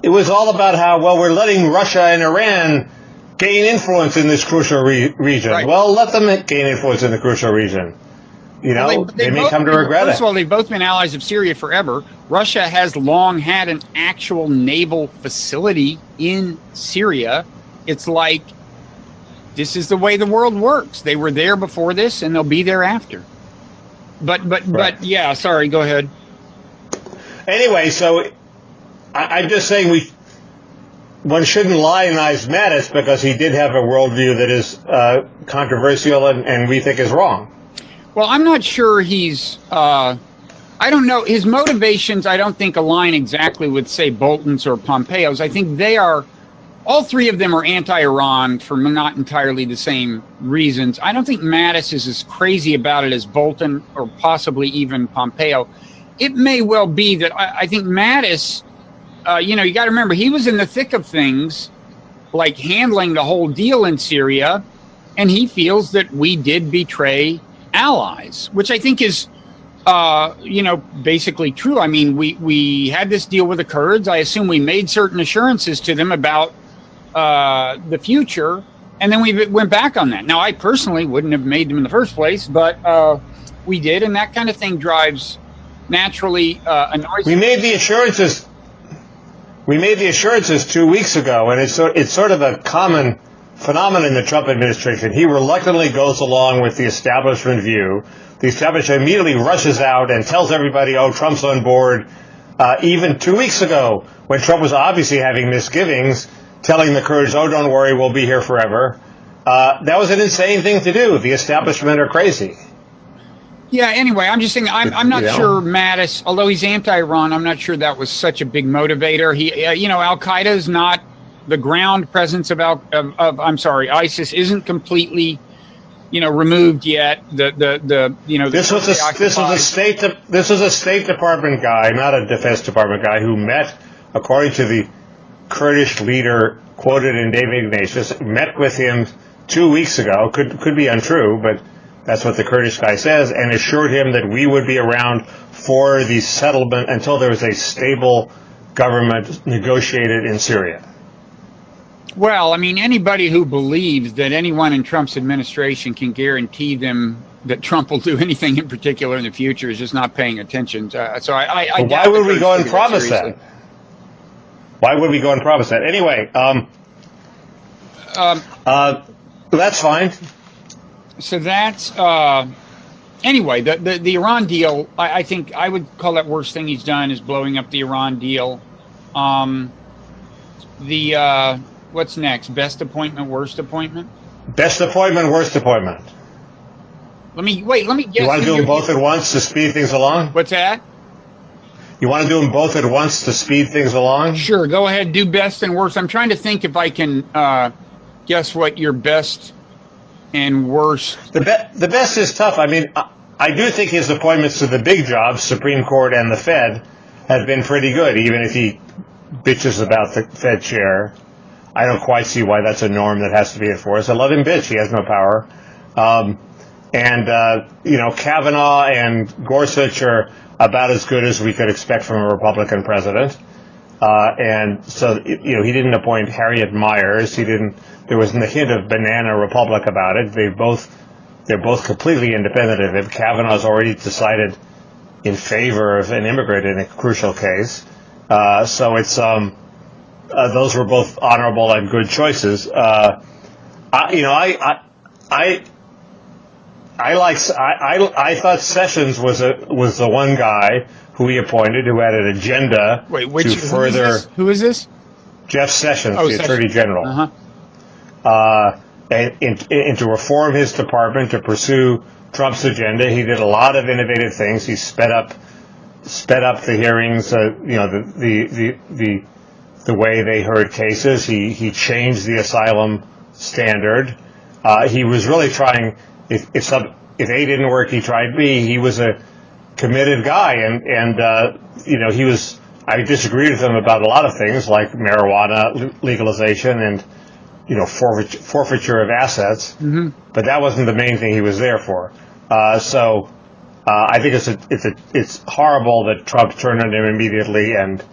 It was all about how, well, we're letting Russia and Iran gain influence in this crucial region. Right. Well, let them gain influence in the crucial region. You know, well, they may come to regret it. First of all, they've both been allies of Syria forever. Russia has long had an actual naval facility in Syria. It's like, this is the way the world works. They were there before this, and they'll be there after. But yeah, sorry, go ahead. Anyway, so I'm just saying one shouldn't lionize Mattis because he did have a worldview that is controversial and we think is wrong. Well, I'm not sure he's, I don't know, his motivations I don't think align exactly with, say, Bolton's or Pompeo's. I think all three of them are anti-Iran for not entirely the same reasons. I don't think Mattis is as crazy about it as Bolton or possibly even Pompeo. It may well be that I think Mattis, you got to remember, he was in the thick of things, like handling the whole deal in Syria, and he feels that we did betray allies, which I think is, basically true. I mean, we had this deal with the Kurds. I assume we made certain assurances to them about the future, and then we went back on that. Now, I personally wouldn't have made them in the first place, but we did, and that kind of thing drives naturally annoys. We made the assurances 2 weeks ago, and it's sort of a common phenomenon in the Trump administration. He reluctantly goes along with the establishment view. The establishment immediately rushes out and tells everybody, oh, Trump's on board. Even 2 weeks ago, when Trump was obviously having misgivings, telling the Kurds, oh, don't worry, we'll be here forever. That was an insane thing to do. The establishment are crazy. Yeah, anyway, I'm just saying, I'm not sure Mattis, although he's anti-Iran, I'm not sure that was such a big motivator. He, Al-Qaeda is not, the ground presence of ISIS isn't completely, removed yet. This was a State Department guy, not a Defense Department guy, who met, according to the Kurdish leader quoted in David Ignatius, met with him 2 weeks ago. Could be untrue, but That's what the Kurdish guy says, and assured him that we would be around for the settlement until there was a stable government negotiated in Syria. Well, I mean, anybody who believes that anyone in Trump's administration can guarantee them that Trump will do anything in particular in the future is just not paying attention. Why would we go and promise that? Why would we go and promise that? Anyway, that's fine. So that's anyway. The Iran deal. I think I would call that worst thing he's done is blowing up the Iran deal. What's next? Best appointment, worst appointment? Best appointment, worst appointment. Let me guess. You want to do them both at once to speed things along? What's that? You want to do them both at once to speed things along? Sure. Go ahead. Do best and worst. I'm trying to think if I can guess what your best and worst. The best is tough. I mean, I do think his appointments to the big jobs, Supreme Court and the Fed, have been pretty good, even if he bitches about the Fed chair. I don't quite see why that's a norm that has to be enforced. I let him bitch. He has no power. Kavanaugh and Gorsuch are about as good as we could expect from a Republican president. And so, he didn't appoint Harriet Miers. There wasn't a hint of banana republic about it. They're both completely independent of him. Kavanaugh's already decided in favor of an immigrant in a crucial case. So it's, those were both honorable and good choices. I thought Sessions was the one guy who he appointed who had an agenda to further. Who is this? Jeff Sessions, the Attorney General. Uh-huh. And to reform his department to pursue Trump's agenda. He did a lot of innovative things. He sped up the hearings. The way they heard cases. He changed the asylum standard. He was really trying. If A didn't work, he tried B. He was a committed guy, and he was. I disagreed with him about a lot of things like marijuana legalization and forfeiture of assets. Mm-hmm. But that wasn't the main thing he was there for. I think it's horrible that Trump turned on him immediately, and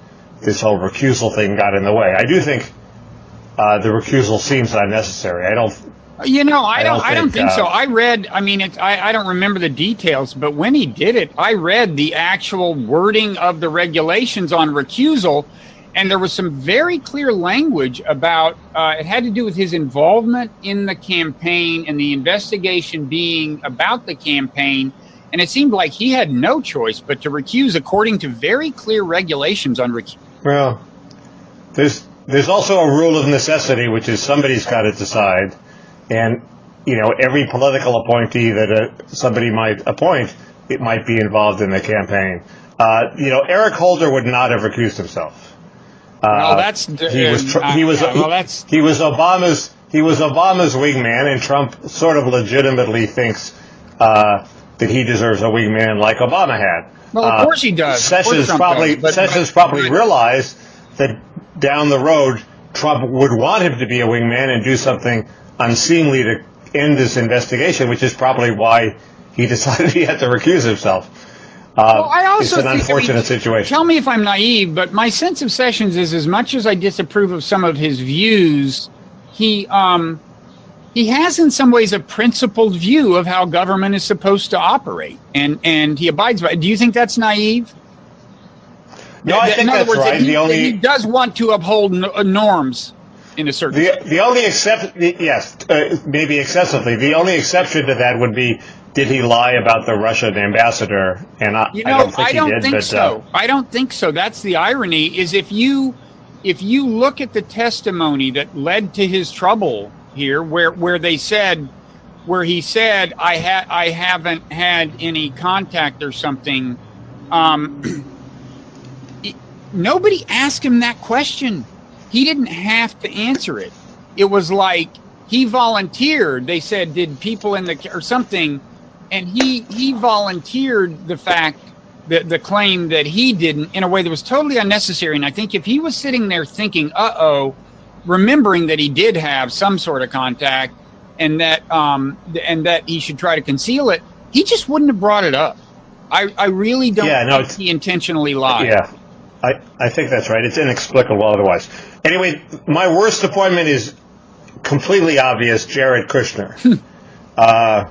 this whole recusal thing got in the way. I do think the recusal seems unnecessary. I don't think so. I read. I mean, I don't remember the details, but when he did it, I read the actual wording of the regulations on recusal, and there was some very clear language about it had to do with his involvement in the campaign and the investigation being about the campaign. And it seemed like he had no choice but to recuse according to very clear regulations on recusal. Well, there's also a rule of necessity, which is somebody's got to decide. And, every political appointee that somebody might appoint, it might be involved in the campaigin. Eric Holder would not have recused himself. He was Obama's wingman, and Trump sort of legitimately thinks that he deserves a wingman like Obama had. Well, of course he does. Sessions probably realized that down the road Trump would want him to be a wingman and do something unseemly to end this investigation, which is probably why he decided he had to recuse himself. It's an unfortunate situation. Tell me if I'm naive, but my sense of Sessions is, as much as I disapprove of some of his views, he has in some ways a principled view of how government is supposed to operate, and he abides by it. Do you think that's naive? No, I think that's right. He does want to uphold norms in a certain sense. Maybe excessively. The only exception to that would be, did he lie about the Russian ambassador? And I don't think so. I don't think so. That's the irony. Is if you look at the testimony that led to his trouble here, where he said I haven't had any contact or something. Nobody asked him that question. He didn't have to answer it. It was like he volunteered. They said, did people or something, and he volunteered the fact that the claim that he didn't in a way that was totally unnecessary. And I think if he was sitting there thinking, remembering that he did have some sort of contact and that he should try to conceal it, he just wouldn't have brought it up. I really don't think he intentionally lied. Yeah, I think that's right. It's inexplicable otherwise. Anyway, my worst appointment is completely obvious. Jared Kushner. I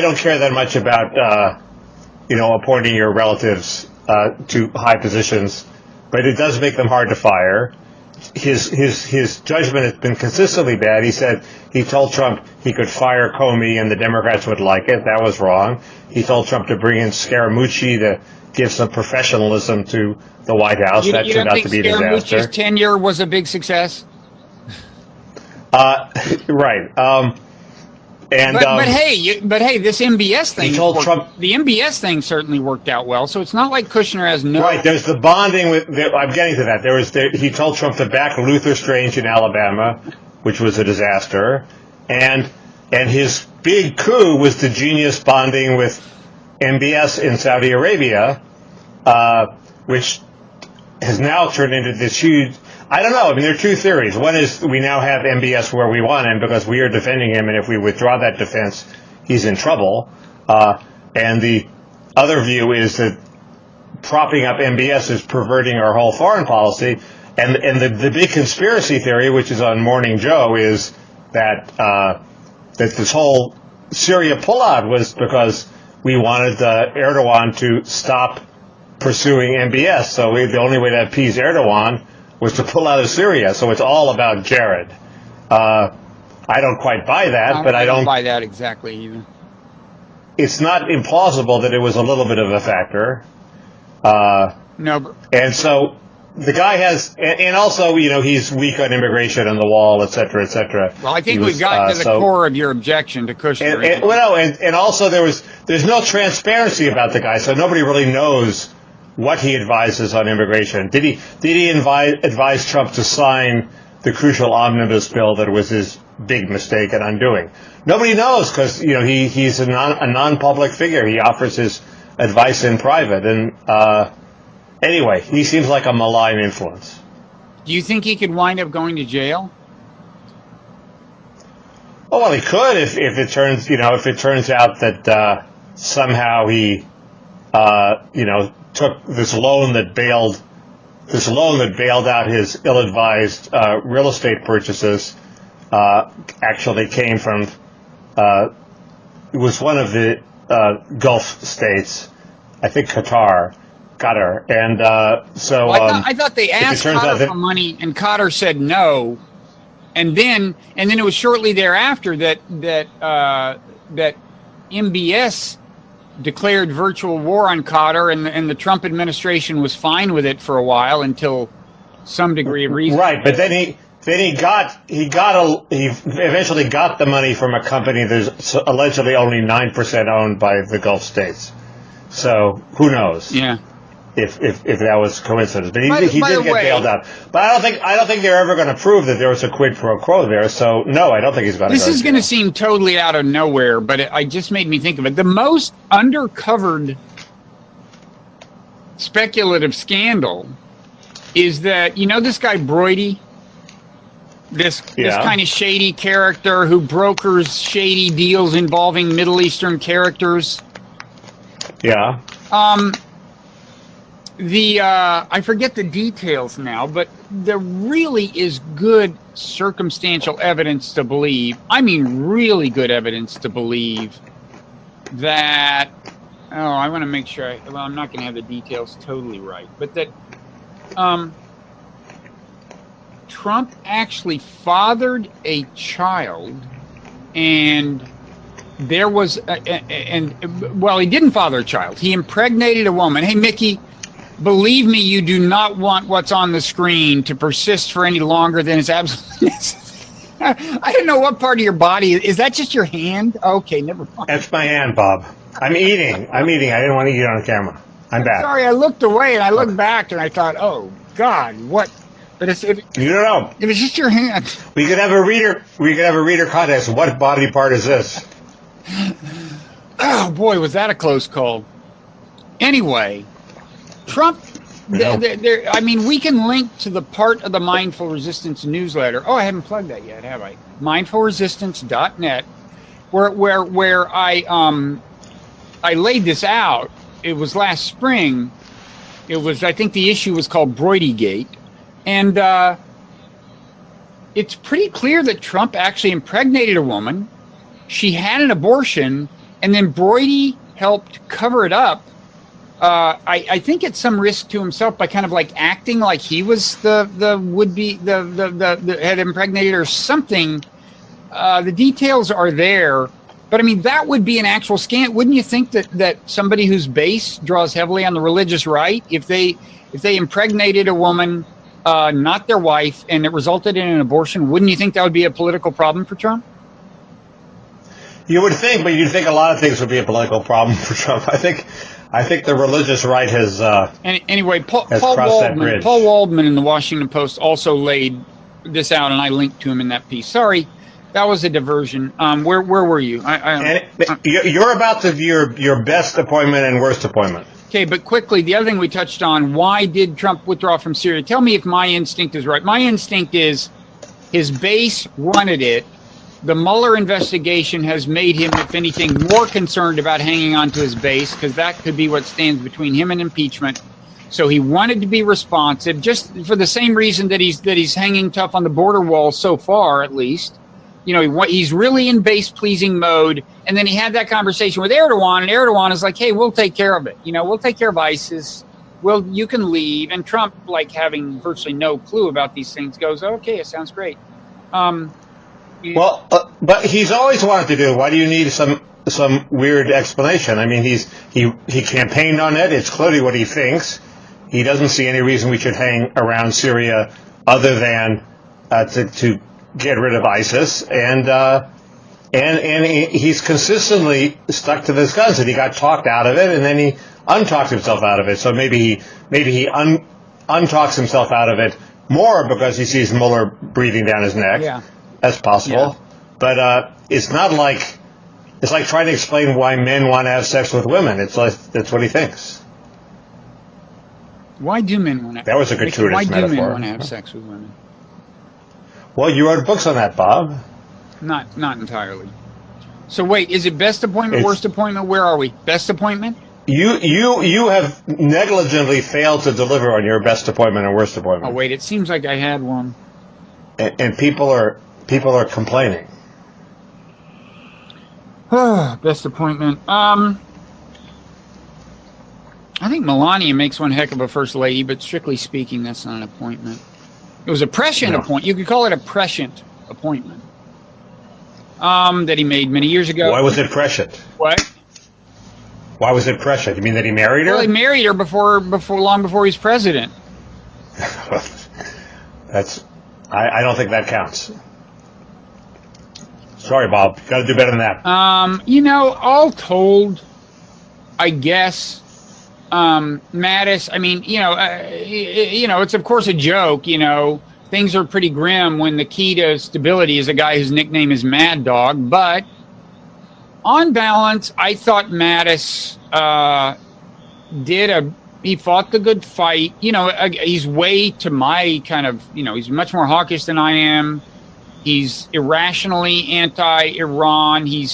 don't care that much about appointing your relatives to high positions, but it does make them hard to fire. His judgment has been consistently bad. He told Trump he could fire Comey and the Democrats would like it. That was wrong. He told Trump to bring in Scaramucci to give some professionalism to the White House. That turned out to be a disaster. Scaramucci's tenure was a big success? Right. But hey, this MBS thing. He told Trump the MBS thing certainly worked out well. So it's not like Kushner has no. Right. There's the bonding with. I'm getting to that. He told Trump to back Luther Strange in Alabama, which was a disaster, and his big coup was the genius bonding with MBS in Saudi Arabia, which has now turned into this huge. I don't know. I mean, there are two theories. One is we now have MBS where we want him because we are defending him, and if we withdraw that defense, he's in trouble. And the other view is that propping up MBS is perverting our whole foreign policy. And the big conspiracy theory, which is on Morning Joe, is that this whole Syria pullout was because we wanted Erdogan to stop pursuing MBS. So the only way to appease Erdogan was to pull out of Syria. So it's all about Jared. I don't quite buy that, but I don't buy that exactly either. It's not implausible that it was a little bit of a factor. No. And so the guy has, and also, he's weak on immigration and the wall, et cetera, et cetera. Well, I think we got to the core of your objection to Kushner. And also there's no transparency about the guy, so nobody really knows what he advises on immigration. Did he advise Trump to sign the crucial omnibus bill that was his big mistake and undoing? Nobody knows because he's a non-public figure. He offers his advice in private, and anyway, he seems like a malign influence. Do you think he could wind up going to jail? Oh, well, he could if it turns out that somehow he took this loan that bailed out his ill-advised real estate purchases. Actually came from it was one of the Gulf states, I think Qatar, and so I thought they asked Qatar for money, and Qatar said no, and then it was shortly thereafter that MBS declared virtual war on Qatar, and the Trump administration was fine with it for a while until some degree of reason. Right, but then he eventually got the money from a company that's allegedly only 9% owned by the Gulf states. So who knows? Yeah. If that was coincidence, but he did get bailed out. But I don't think they're ever going to prove that there was a quid pro quo there. So no, I don't think he's going to. This is going to seem totally out of nowhere, but it just made me think of it. The most undercovered speculative scandal is that this guy Brody, this kind of shady character who brokers shady deals involving Middle Eastern characters. Yeah. I forget the details now, but there really is good circumstantial evidence to believe, really good evidence to believe that, I want to make sure, I'm not going to have the details totally right, but that Trump actually fathered a child, and there was, he didn't father a child. He impregnated a woman. Hey, Mickey, believe me, you do not want what's on the screen to persist for any longer than is absolutely necessary. I don't know what part of your body. Is that just your hand? Okay, never mind. That's my hand, Bob. I'm eating. I didn't want to eat on camera. I'm back. Sorry, I looked away and I looked back and I thought, oh, God, what? But you don't know. If it's just your hand. We could have a reader contest. What body part is this? Oh, boy, was that a close call. Anyway, Trump I mean, we can link to the part of the Mindful Resistance newsletter. Oh, I haven't plugged that yet, have I? mindfulresistance.net, where I laid this out. It was last spring. It was, I think the issue was called Broidygate. And it's pretty clear that Trump actually impregnated a woman. She had an abortion, and then Broidy helped cover it up. I think at some risk to himself by kind of like acting like he was the would-be, the had impregnated or something. The details are there. But I mean, that would be an actual scam. Wouldn't you think that somebody whose base draws heavily on the religious right, if they impregnated a woman, not their wife, and it resulted in an abortion, wouldn't you think that would be a political problem for Trump? You would think, but you'd think a lot of things would be a political problem for Trump. I think the religious right has anyway. Paul crossed that bridge. Paul Waldman in the Washington Post also laid this out, and I linked to him in that piece. Sorry. That was a diversion. Where were you? You're about to view your best appointment and worst appointment. Okay, but quickly, the other thing we touched on, why did Trump withdraw from Syria? Tell me if my instinct is right. My instinct is his base wanted it. The Mueller investigation has made him, if anything, more concerned about hanging on to his base, because that could be what stands between him and impeachment. So he wanted to be responsive, just for the same reason that he's hanging tough on the border wall so far, at least. You know, he's really in base-pleasing mode. And then he had that conversation with Erdogan, and Erdogan is like, hey, we'll take care of it. You know, we'll take care of ISIS. You can leave. And Trump, like having virtually no clue about these things, goes, okay, it sounds great. But he's always wanted to do it. Why do you need some weird explanation? I mean, he campaigned on it. It's clearly what he thinks. He doesn't see any reason we should hang around Syria other than to get rid of ISIS, and he's consistently stuck to his guns, and he got talked out of it, and then he untalked himself out of it. So maybe he untalks himself out of it more because he sees Mueller breathing down his neck. Yeah, that's possible. Yeah. But it's not like it's like trying to explain why men want to have sex with women. It's like that's what he thinks. Why do men want to? That was a gratuitous metaphor. Why do men want to have sex with women? Well, you wrote books on that, Bob. Not entirely. So wait, is it best appointment, worst appointment? Where are we? Best appointment? You have negligently failed to deliver on your best appointment and worst appointment. Oh wait, it seems like I had one. And people are complaining. Best appointment. I think Melania makes one heck of a first lady, but strictly speaking, that's not an appointment. It was a prescient appointment. You could call it a prescient appointment that he made many years ago. Why was it prescient? What? Why was it prescient? You mean that he married her? Well, he married her long before he was president. I don't think that counts. Sorry, Bob. Got to do better than that. You know, all told, I guess. Mattis, I mean, it's of course a joke, things are pretty grim when the key to stability is a guy whose nickname is Mad Dog, but on balance, I thought Mattis, he fought the good fight, he's way to my kind of, he's much more hawkish than I am. He's irrationally anti-Iran. He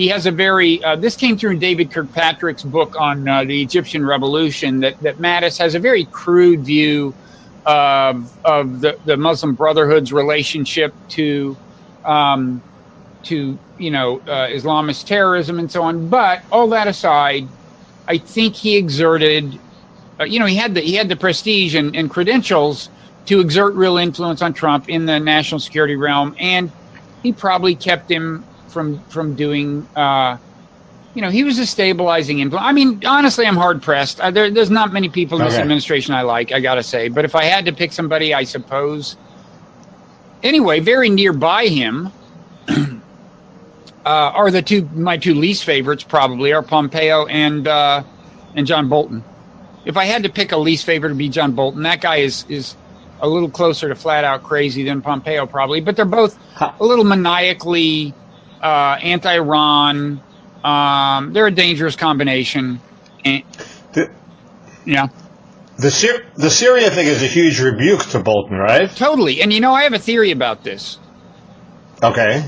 has a very, this came through in David Kirkpatrick's book on the Egyptian Revolution, that Mattis has a very crude view of the Muslim Brotherhood's relationship to Islamist terrorism and so on. But all that aside, I think he exerted, he had the prestige and credentials to exert real influence on Trump in the national security realm, and he probably kept him from doing, he was a stabilizing influence. I mean, honestly, I'm hard pressed. There's not many people in this administration I like, I gotta say. But if I had to pick somebody, I suppose. Anyway, very nearby him are my two least favorites. Probably are Pompeo and John Bolton. If I had to pick a least favorite, it'd be John Bolton. That guy is a little closer to flat out crazy than Pompeo, probably. But they're both a little maniacally anti-Iran. They're a dangerous combination. Yeah. the Syria thing is a huge rebuke to Bolton, right? Totally. And I have a theory about this. Okay.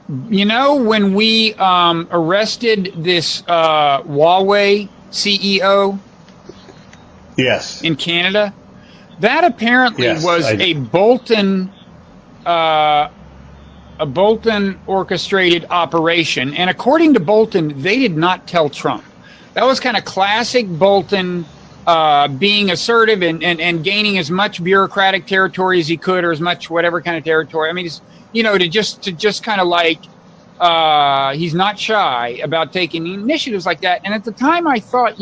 When we arrested this Huawei CEO Yes. in Canada, that apparently was a Bolton orchestrated operation. And according to Bolton, they did not tell Trump. That was kind of classic Bolton being assertive and gaining as much bureaucratic territory as he could, or as much whatever kind of territory. I mean, it's, to just kind of like, he's not shy about taking initiatives like that. And at the time I thought,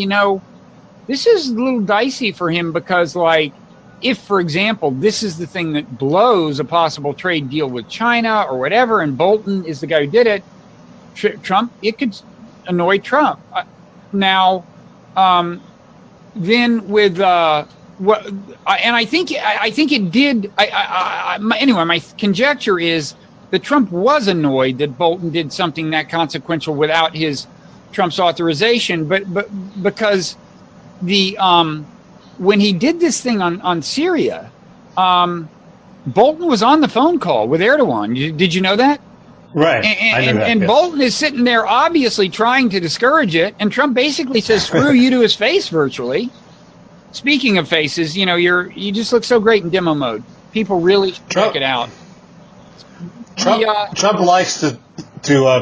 this is a little dicey for him, because like, if, for example, this is the thing that blows a possible trade deal with China or whatever, and Bolton is the guy who did it, Trump, it could annoy Trump. Then with what, and I think it did. Anyway, my conjecture is that Trump was annoyed that Bolton did something that consequential without Trump's authorization, but because when he did this thing on Syria, Bolton was on the phone call with Erdogan. Did you know that? Right. And yes. Bolton is sitting there obviously trying to discourage it, and Trump basically says screw you to his face virtually. Speaking of faces, you just look so great in demo mode. People really check it out. Trump likes to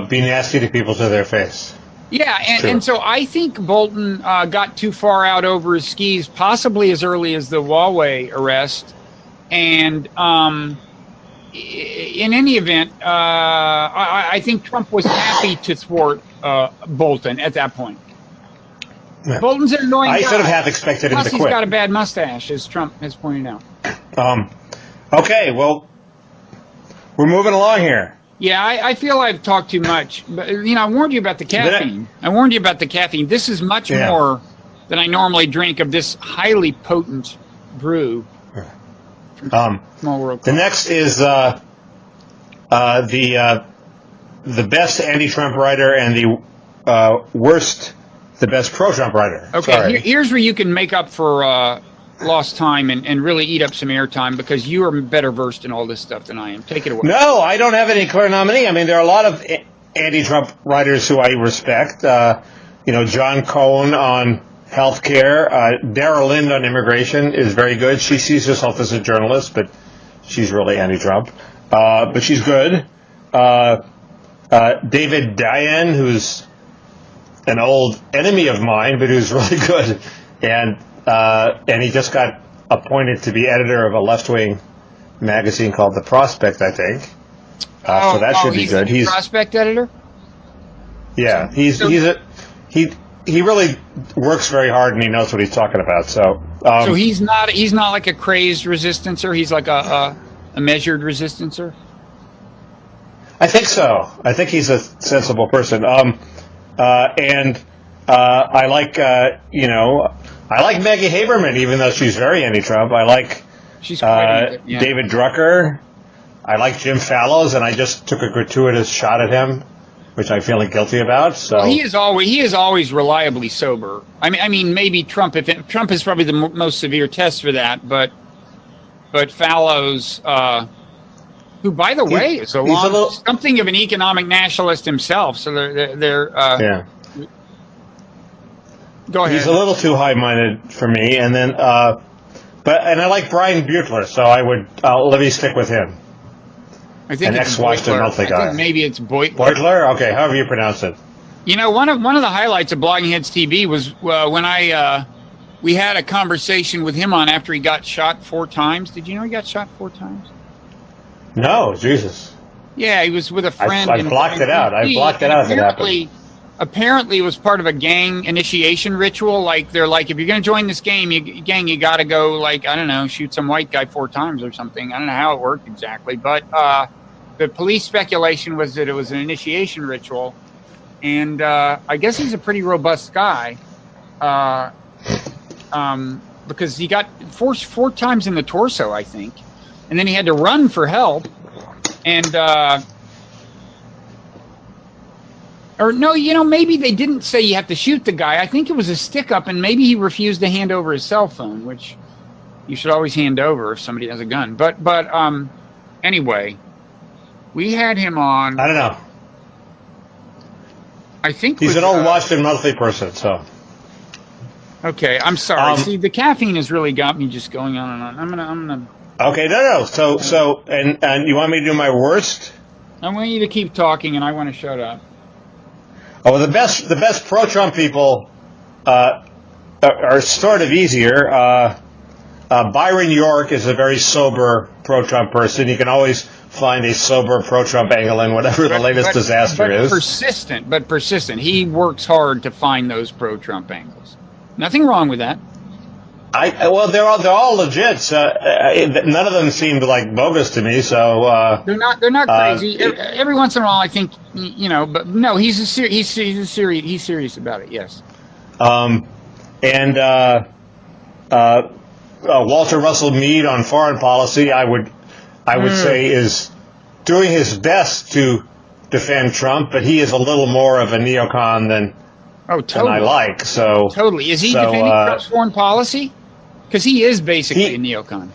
be nasty to people to their face. Yeah, and so I think Bolton got too far out over his skis, possibly as early as the Huawei arrest. And in any event, I think Trump was happy to thwart Bolton at that point. Yeah. Bolton's an annoying guy. I sort of half expected him to quit. Plus, he's got a bad mustache, as Trump has pointed out. Okay, well, we're moving along here. Yeah, I feel I've talked too much. But, I warned you about the caffeine. This is much more than I normally drink of this highly potent brew. Small World. The next is the best anti-Trump writer and the best pro-Trump writer. Okay, here's where you can make up for lost time and really eat up some airtime, because you are better versed in all this stuff than I am. Take it away. No, I don't have any clear nominee. I mean, there are a lot of anti-Trump writers who I respect. John Cohen on healthcare. Dara Lind on immigration is very good. She sees herself as a journalist, but she's really anti-Trump. But she's good. David Dayen, who's an old enemy of mine, but who's really good. And he just got appointed to be editor of a left-wing magazine called The Prospect, I think. So that should be good. He's the Prospect editor? Yeah, he really works very hard, and he knows what he's talking about. So he's not like a crazed resistancer. He's like a measured resistancer. I think so. I think he's a sensible person. And I like I like Maggie Haberman, even though she's very anti-Trump. I like David Drucker. I like Jim Fallows, and I just took a gratuitous shot at him, which I'm feeling guilty about. So well, he is always reliably sober. I mean, maybe Trump. Trump is probably the most severe test for that, but Fallows, who by the way is something of an economic nationalist himself. So they're Go ahead. He's a little too high-minded for me, and then, and I like Brian Butler, so let me stick with him. I think an ex-Washington Monthly guy. I think maybe it's Beutler. Beutler? Okay, however you pronounce it. One of the highlights of Blogging Heads TV was when we had a conversation with him on after he got shot 4 times. Did you know he got shot 4 times? No, Jesus. Yeah, he was with a friend. I blocked it out. I blocked it out if it happened. Apparently, it was part of a gang initiation ritual. Like, they're like, if you're going to join this gang, you got to go, like, I don't know, shoot some white guy 4 times or something. I don't know how it worked exactly. But the police speculation was that it was an initiation ritual. And I guess he's a pretty robust guy because he got 4 times in the torso, I think. And then he had to run for help. And... Or no, maybe they didn't say you have to shoot the guy. I think it was a stick up, and maybe he refused to hand over his cell phone, which you should always hand over if somebody has a gun. But anyway, we had him on. I don't know. I think he's an old Washington Monthly person, so. Okay, I'm sorry. See, the caffeine has really got me just going on and on. I'm gonna. Okay, no. So, and you want me to do my worst? I want you to keep talking, and I want to shut up. Oh, well, the best pro-Trump people are sort of easier. Byron York is a very sober pro-Trump person. You can always find a sober pro-Trump angle in whatever the latest disaster is. Persistent. He works hard to find those pro-Trump angles. Nothing wrong with that. Well, they're all legit. So, none of them seemed like bogus to me. So they're not crazy. Every once in a while, I think but no, he's serious about it. Yes. And Walter Russell Mead on foreign policy, I would say is doing his best to defend Trump, but he is a little more of a neocon than I like. So totally, is he defending Trump's foreign policy? Because he is basically a neocon.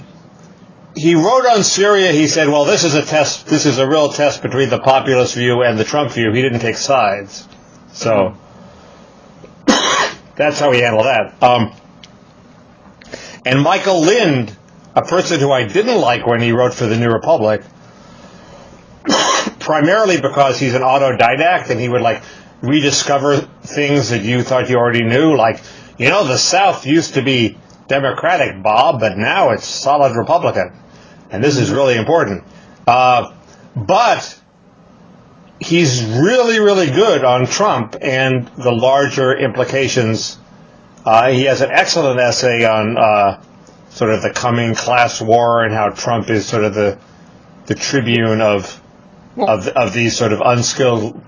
He wrote on Syria, he said, well, this is a test. This is a real test between the populist view and the Trump view. He didn't take sides. So that's how he handled that. And Michael Lind, a person who I didn't like when he wrote for the New Republic, primarily because he's an autodidact and he would rediscover things that you thought you already knew. Like, the South used to be Democratic, Bob, but now it's solid Republican. And this is really important. But he's really, really good on Trump and the larger implications. He has an excellent essay on sort of the coming class war and how Trump is sort of the tribune of these sort of unskilled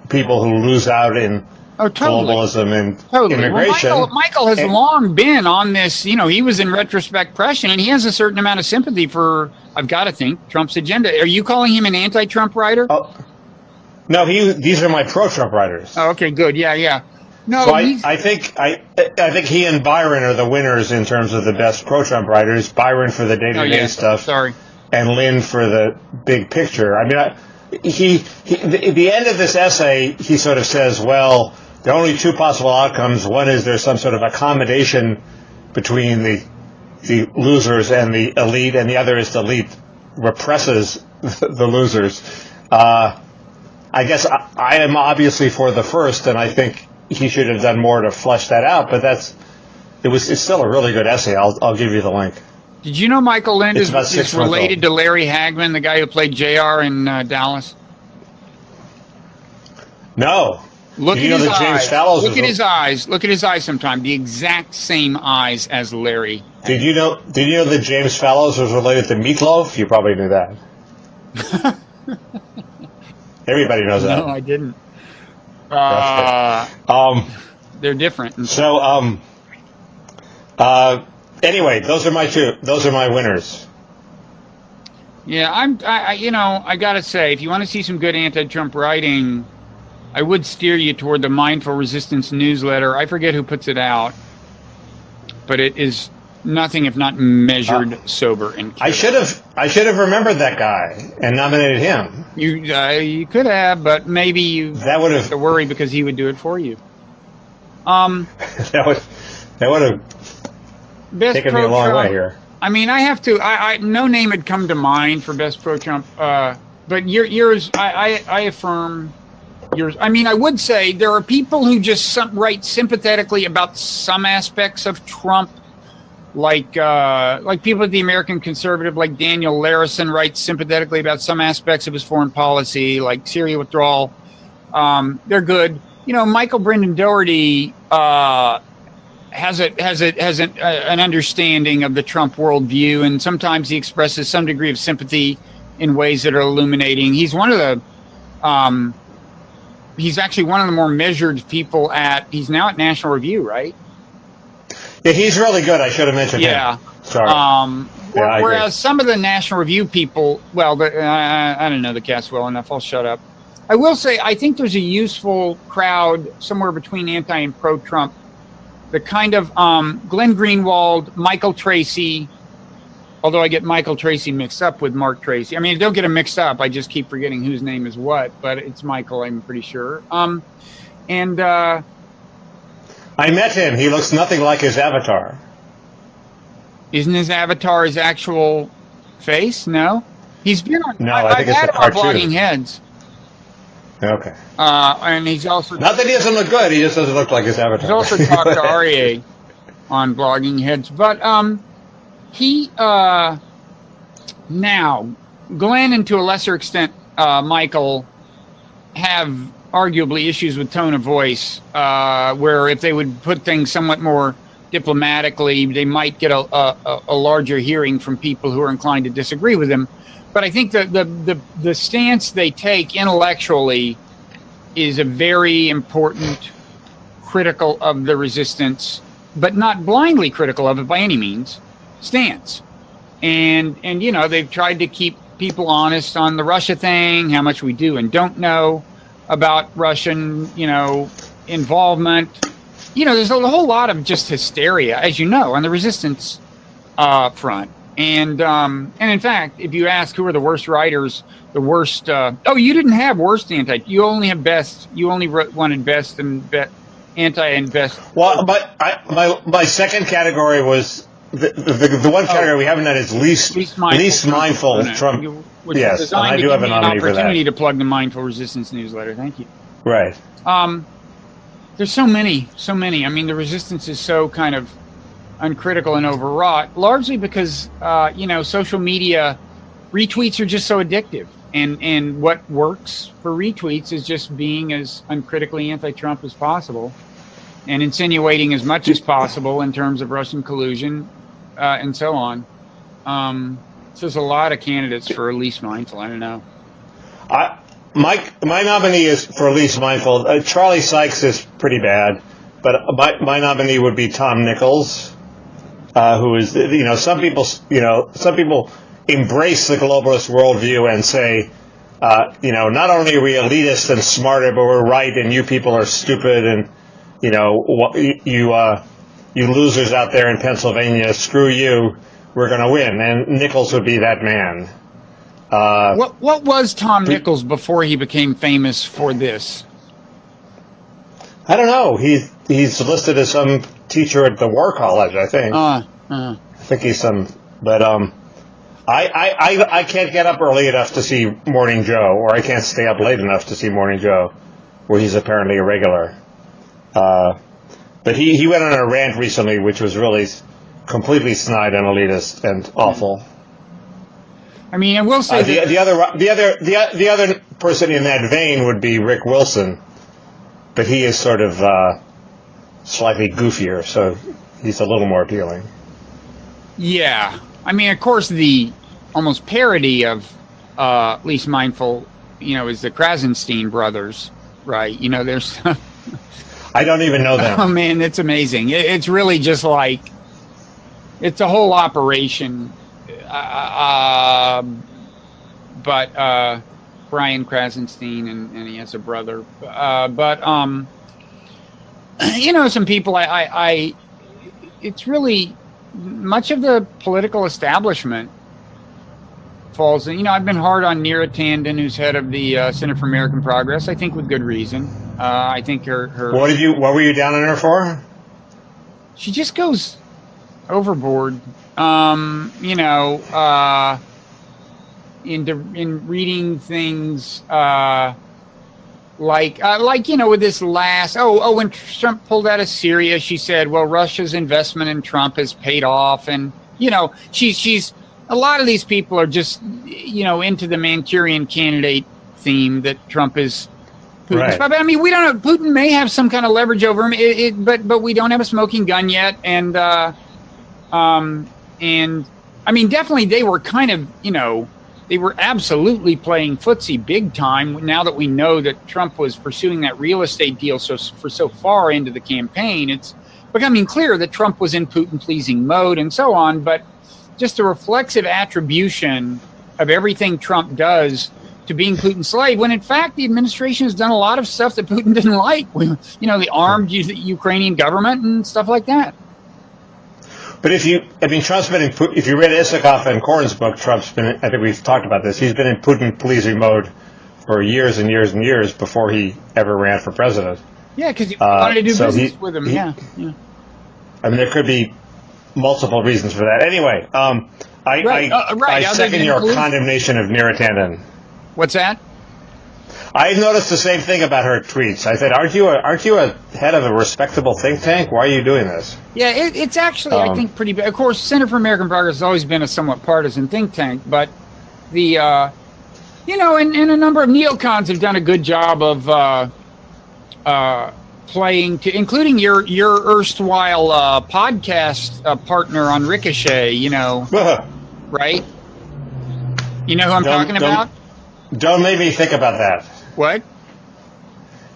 people who lose out in globalism and immigration. Well, Michael has long been on this. He was in retrospect prescient, and he has a certain amount of sympathy for, I've got to think, Trump's agenda. Are you calling him an anti-Trump writer? Oh, no, these are my pro-Trump writers. Oh, okay, good. Yeah. No, so I think he and Byron are the winners in terms of the best pro-Trump writers. Byron for the day-to-day stuff. Sorry. And Lynn for the big picture. I mean, at the end of this essay, he sort of says, well, there are only two possible outcomes. One is there's some sort of accommodation between the losers and the elite, and the other is the elite represses the losers. I guess I am obviously for the first, and I think he should have done more to flesh that out. But it's still a really good essay. I'll give you the link. Did you know Michael Lind is related to Larry Hagman, the guy who played JR in Dallas? No. Look at his eyes. Look at his eyes. Look at his eyes sometime. The exact same eyes as Larry. Did you know that James Fallows was related to Meatloaf? You probably knew that. Everybody knows that. No, I didn't. They're different. So, anyway, those are my winners. Yeah, I gotta say, if you want to see some good anti-Trump writing, I would steer you toward the Mindful Resistance newsletter. I forget who puts it out, but it is nothing if not measured, sober, and clear. I should have remembered that guy and nominated him. You could have, but maybe that would have to worry because he would do it for you. That would have taken me a long way here. I mean, I have to. No name had come to mind for best pro-Trump, but yours. I affirm yours. I mean, I would say there are people who just write sympathetically about some aspects of Trump, like people at the American Conservative, like Daniel Larison, writes sympathetically about some aspects of his foreign policy, like Syria withdrawal. They're good. Michael Brendan Doherty has an understanding of the Trump worldview, and sometimes he expresses some degree of sympathy in ways that are illuminating. He's he's actually one of the more measured people he's now at National Review, right? Yeah, he's really good. I should have mentioned him. Sorry. Whereas some of the National Review people, I don't know the cast well enough. I'll shut up. I will say, I think there's a useful crowd somewhere between anti and pro-Trump. The kind of Glenn Greenwald, Michael Tracy, although I get Michael Tracy mixed up with Mark Tracy. I mean, don't get them mixed up. I just keep forgetting whose name is what, but it's Michael, I'm pretty sure. I met him. He looks nothing like his avatar. Isn't his avatar his actual face? No? He's been on... No, I think it's a cartoon. Blogging Heads. Okay. And he's also... Not that he doesn't look good. He just doesn't look like his avatar. He's also talked to Aryeh on Blogging Heads. But he... now, Glenn and to a lesser extent Michael have arguably issues with tone of voice, where if they would put things somewhat more diplomatically, they might get a larger hearing from people who are inclined to disagree with them. But I think that the stance they take intellectually is a very important, critical of the resistance, but not blindly critical of it by any means, stance. And you know, they've tried to keep people honest on the Russia thing, how much we do and don't know about Russian, you know, involvement. You know, there's a whole lot of just hysteria, as you know, on the resistance front. And in fact, if you ask who are the worst writers, the worst, you didn't have worst anti, you only have best, you only wanted best and anti and best. Well, but my second category was the one category we haven't done is least mindful Trump. Yes, and I do have a nominee for that. Opportunity to plug the Mindful Resistance newsletter. Thank you. Right. There's so many. I mean, the resistance is so kind of uncritical and overwrought, largely because, you know, social media retweets are just so addictive. And what works for retweets is just being as uncritically anti-Trump as possible and insinuating as much as possible in terms of Russian collusion and so on. So there's a lot of candidates for least mindful. I don't know. My nominee is for least mindful. Charlie Sykes is pretty bad, but my nominee would be Tom Nichols, who is, you know, some people embrace the globalist worldview and say, you know, not only are we elitist and smarter, but we're right, and you people are stupid, and you know, you losers out there in Pennsylvania, screw you, we're going to win. And Nichols would be that man. What was Tom Nichols before he became famous for this? I don't know. He's listed as some teacher at the War College, I think. I think he's some, but I can't get up early enough to see Morning Joe, or I can't stay up late enough to see Morning Joe, where he's apparently a regular. But he went on a rant recently, which was really completely snide and elitist and awful. I mean, I will say the other person in that vein would be Rick Wilson, but he is sort of slightly goofier, so he's a little more appealing. Yeah, I mean, of course, the almost parody of Least Mindful, you know, is the Krasenstein brothers, right? You know, there's. I don't even know them. Oh man, it's amazing. It's really just like it's a whole operation. But Brian Krasenstein and he has a brother. But you know, some people it's really much of the political establishment falls in. You know, I've been hard on Neera Tanden, who's head of the Center for American Progress. I think with good reason. I think her. What were you down on her for? She just goes overboard. You know, in reading things like you know, with this last when Trump pulled out of Syria, she said, well, Russia's investment in Trump has paid off, and you know, she's a lot of these people are just, you know, into the Manchurian Candidate theme that Trump is. Putin's. Right. I mean, we don't know. Putin may have some kind of leverage over him, but we don't have a smoking gun yet, and I mean, definitely they were kind of, you know, they were absolutely playing footsie big time now that we know that Trump was pursuing that real estate deal for so far into the campaign. It's becoming clear that Trump was in Putin-pleasing mode and so on, but just a reflexive attribution of everything Trump does to being Putin's slave, when in fact the administration has done a lot of stuff that Putin didn't like. The armed Ukrainian government and stuff like that. But if you read Isikoff and Corn's book, Trump's been, I think we've talked about this, he's been in Putin-pleasing mode for years and years and years before he ever ran for president. Yeah, because he wanted to do business with him. Yeah. I mean, there could be multiple reasons for that. Anyway, I second your condemnation of Neera Tanden. What's that? I noticed the same thing about her tweets. I said, aren't you a head of a respectable think tank? Why are you doing this? Yeah, it's actually, I think, pretty bad. Of course, Center for American Progress has always been a somewhat partisan think tank, but the, and a number of neocons have done a good job of playing to, including your erstwhile podcast partner on Ricochet, right? You know who I'm talking about? Don't make me think about that. What?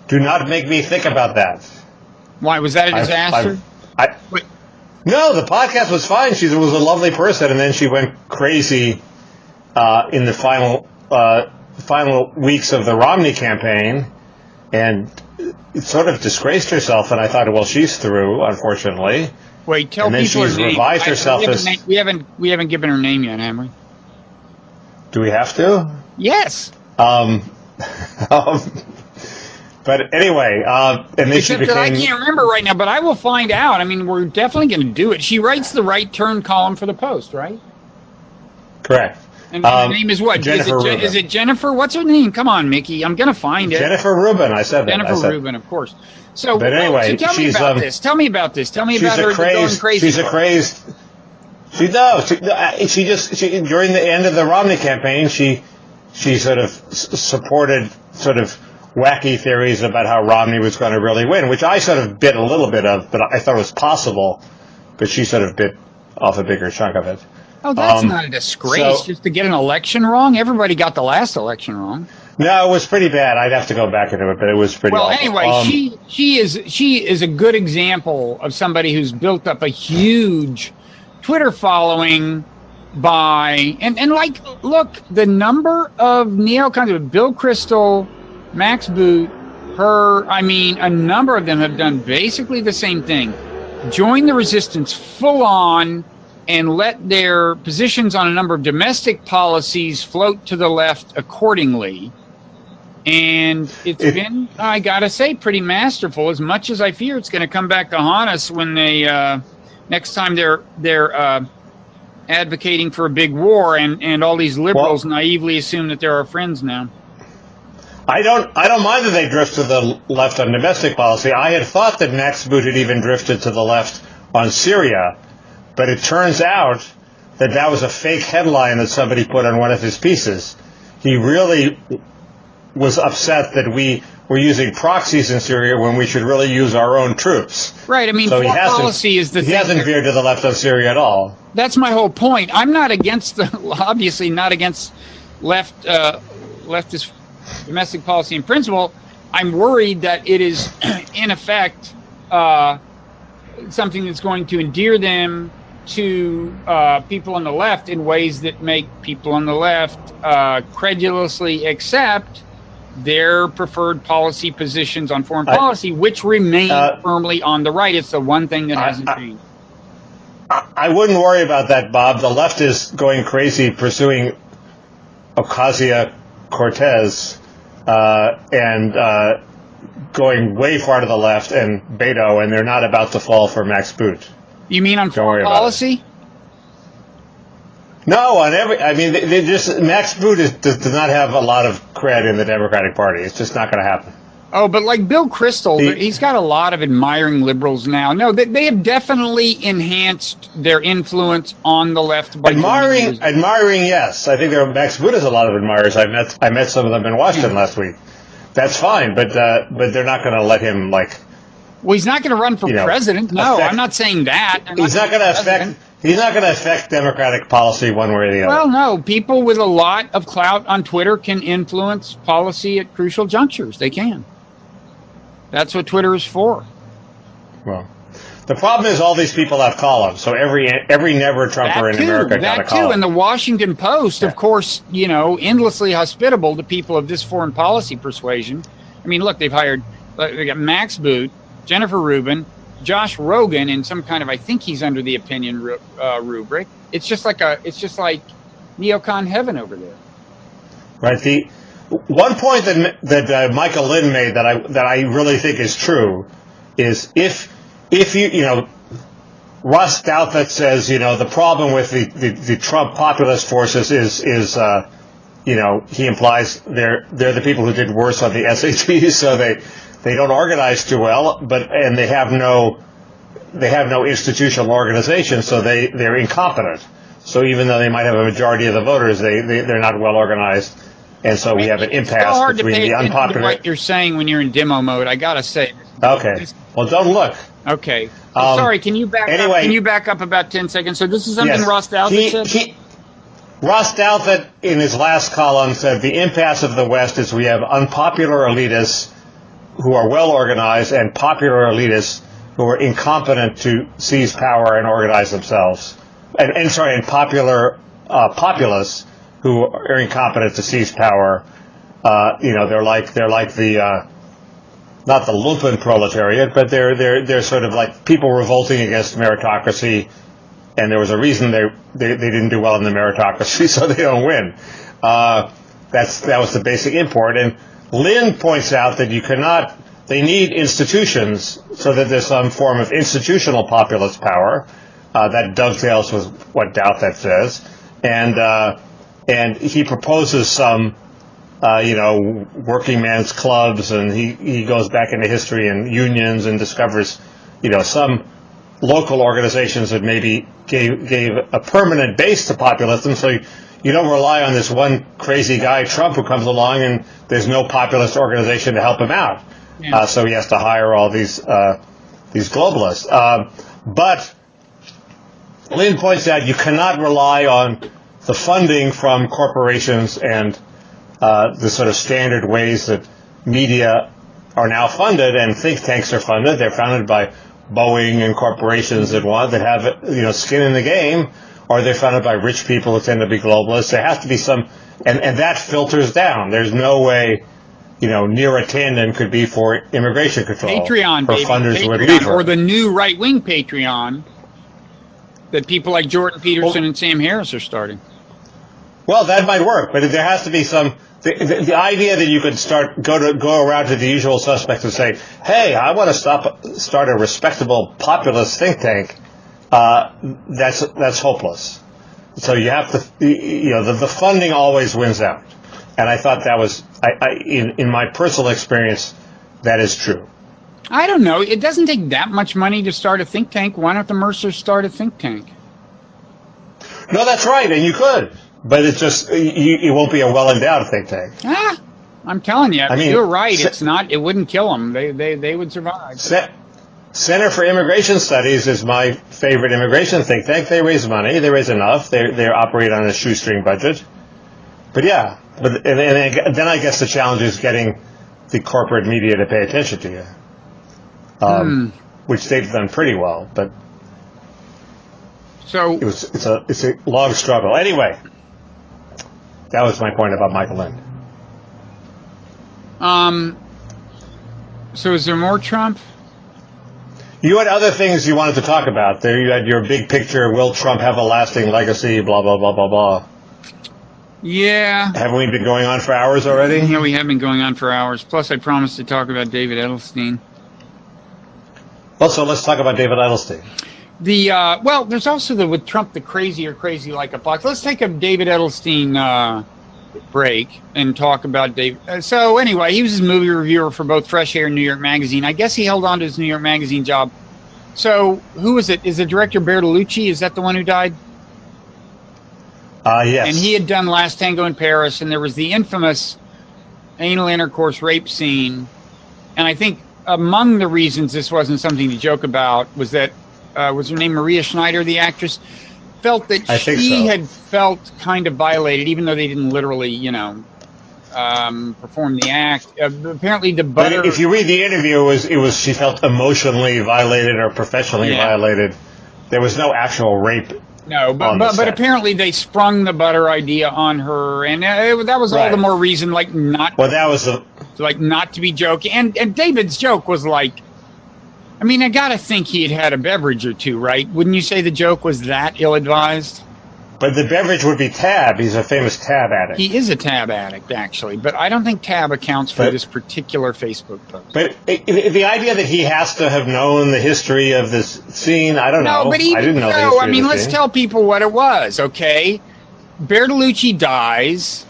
Do not make me think about that. Why? Was that a disaster? No, the podcast was fine. She was a lovely person, and then she went crazy in the final weeks of the Romney campaign, and sort of disgraced herself. And I thought, well, she's through, unfortunately. Wait, tell and then people she's her name. Revived herself We haven't given her name yet, have we? Do we have to? Yes. But anyway, and then Except that I can't remember right now, but I will find out. I mean, we're definitely going to do it. She writes the Right Turn column for the Post, right? Correct. And her name is what? Is it Jennifer? What's her name? Come on, Mickey. I'm going to find it. Jennifer Rubin. I said that. Jennifer Rubin, of course. So, but anyway, so tell me about this. Tell me about this. Tell me about her going crazy. She's a crazed. She during the end of the Romney campaign, she sort of supported sort of wacky theories about how Romney was going to really win, which I sort of bit a little bit of, but I thought it was possible. But she sort of bit off a bigger chunk of it. Oh, that's not a disgrace just to get an election wrong. Everybody got the last election wrong. No, it was pretty bad. I'd have to go back into it, but it was pretty awful. Anyway, she is a good example of somebody who's built up a huge Twitter following by look, the number of neocons, Bill Kristol, Max Boot, a number of them have done basically the same thing. Join the resistance full on and let their positions on a number of domestic policies float to the left accordingly. And it's been, I gotta say, pretty masterful, as much as I fear it's going to come back to haunt us when they next time they're advocating for a big war, and all these liberals naively assume that they're our friends now. I don't mind that they drift to the left on domestic policy. I had thought that Max Boot had even drifted to the left on Syria, but it turns out that was a fake headline that somebody put on one of his pieces. He really was upset that we were using proxies in Syria when we should really use our own troops. Right. I mean, so foreign policy is the thing. He hasn't veered to the left of Syria at all. That's my whole point. I'm not against obviously not against leftist domestic policy in principle. I'm worried that it is, in effect, something that's going to endear them to people on the left in ways that make people on the left credulously accept their preferred policy positions on foreign policy, which remain firmly on the right. It's the one thing that hasn't changed. I wouldn't worry about that, Bob. The left is going crazy pursuing Ocasio-Cortez and going way far to the left and Beto, and they're not about to fall for Max Boot. You mean on foreign policy? No, on every. I mean, they just Max Boot does not have a lot of cred in the Democratic Party. It's just not going to happen. Oh, but like Bill Kristol, he's got a lot of admiring liberals now. No, they have definitely enhanced their influence on the left. By admiring, yes. I think Max Boot has a lot of admirers. I met some of them in Washington last week. That's fine, but they're not going to let him Well, he's not going to run for president. No, I'm not saying that. He's not going to affect. He's not going to affect Democratic policy one way or the other. Well, no. People with a lot of clout on Twitter can influence policy at crucial junctures. They can. That's what Twitter is for. Well, The problem is all these people have columns. So every never Trumper in America got a column. And the Washington Post, of course, endlessly hospitable to people of this foreign policy persuasion. I mean, look, they got Max Boot, Jennifer Rubin, Josh Rogan in some kind of, I think he's under the opinion rubric. It's just like neocon heaven over there. Right. The one point that Michael Lind made that I really think is true is if you Ross Douthat says the problem with the Trump populist forces is he implies they're the people who did worse on the SATs, so they don't organize too well, and they have no institutional organization, so they're incompetent. So even though they might have a majority of the voters, they're not well organized, and so we have an impasse between the unpopular. What you're saying when you're in demo mode, I gotta say. Okay. Well, don't look. Okay. Sorry. Can you back up? Can you back up about 10 seconds? So this is something Ross Douthat said. Ross Douthat in his last column said the impasse of the West is we have unpopular elitists who are well organized and popular elitists who are incompetent to seize power and organize themselves. And popular populists who are incompetent to seize power. They're like the not the lumpen proletariat, but they're sort of like people revolting against meritocracy, and there was a reason they didn't do well in the meritocracy, so they don't win. That was the basic import. And Lynn points out that they need institutions so that there's some form of institutional populist power that dovetails with what Douthat says, and he proposes some working man's clubs, and he goes back into history and unions and discovers some local organizations that maybe gave a permanent base to populism, so you don't rely on this one crazy guy, Trump, who comes along and there's no populist organization to help him out. Yeah. So he has to hire all these globalists. But Lynn points out you cannot rely on the funding from corporations and the sort of standard ways that media are now funded and think tanks are funded. They're funded by Boeing and corporations that have skin in the game, or they're funded by rich people who tend to be globalists. There has to be some, and that filters down. There's no way, Neera Tanden could be for immigration control. Patreon, her baby. funders Patreon, would leave her. Or the new right-wing Patreon that people like Jordan Peterson and Sam Harris are starting. Well, that might work, but there has to be some. The idea that you could go around to the usual suspects and say, "Hey, I want to start a respectable populist think tank," that's hopeless. So you have to, the funding always wins out, and I thought that was, in my personal experience, that is true. I don't know. It doesn't take that much money to start a think tank. Why don't the Mercers start a think tank? No, that's right, and you could. But it's just, it won't be a well-endowed think tank. I'm telling you, you're right. It wouldn't kill them. They would survive. Center for Immigration Studies is my favorite immigration think tank. They raise money. They raise enough. They operate on a shoestring budget. But yeah, and then I guess the challenge is getting the corporate media to pay attention to you, which they've done pretty well. But so it's a long struggle. Anyway. That was my point about Michael Lind. So is there more Trump? You had other things you wanted to talk about. There you had your big picture, will Trump have a lasting legacy, blah, blah, blah, blah, blah. Yeah. Haven't we been going on for hours already? Yeah, we have been going on for hours. Plus, I promised to talk about David Edelstein. Well, so let's talk about David Edelstein. There's also with Trump, the crazy like a fox. Let's take a David Edelstein break and talk about Dave. So anyway, he was his movie reviewer for both Fresh Air and New York Magazine. I guess he held on to his New York Magazine job. So who is it? Is the director Bertolucci? Is that the one who died? Yes. And he had done Last Tango in Paris, and there was the infamous anal intercourse rape scene. And I think among the reasons this wasn't something to joke about was that was her name Maria Schneider, the actress, felt that she had felt kind of violated, even though they didn't literally, perform the act. Apparently, the butter. But if you read the interview, it was she felt emotionally violated or professionally violated. There was no actual rape. No, but apparently they sprung the butter idea on her, and that was all the more reason, not. Well, that was not to be joking. And David's joke was like, I mean, I gotta think he had a beverage or two, right? Wouldn't you say the joke was that ill-advised? But the beverage would be Tab. He's a famous Tab addict. He is a Tab addict, actually, but I don't think Tab accounts for this particular Facebook post. But the idea that he has to have known the history of this scene, I don't know. No, but I didn't know the history I mean, let's tell people what it was, okay? Bertolucci dies,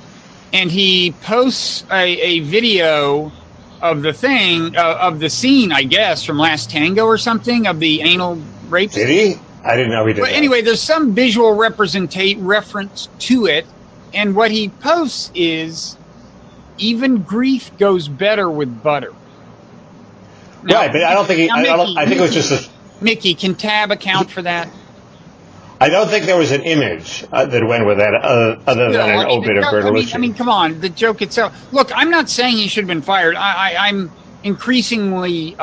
and he posts a video of the thing, of the scene, I guess, from Last Tango or something, of the anal rape scene. Did he? I didn't know he did. But anyway, there's some visual reference to it, and what he posts is, even grief goes better with butter. Now, right, but I don't think I think it was just a... Mickey, can Tab account for that? I don't think there was an image that went with that other than an obit of Bertolucci. I mean, come on, the joke itself. Look, I'm not saying he should have been fired. I'm increasingly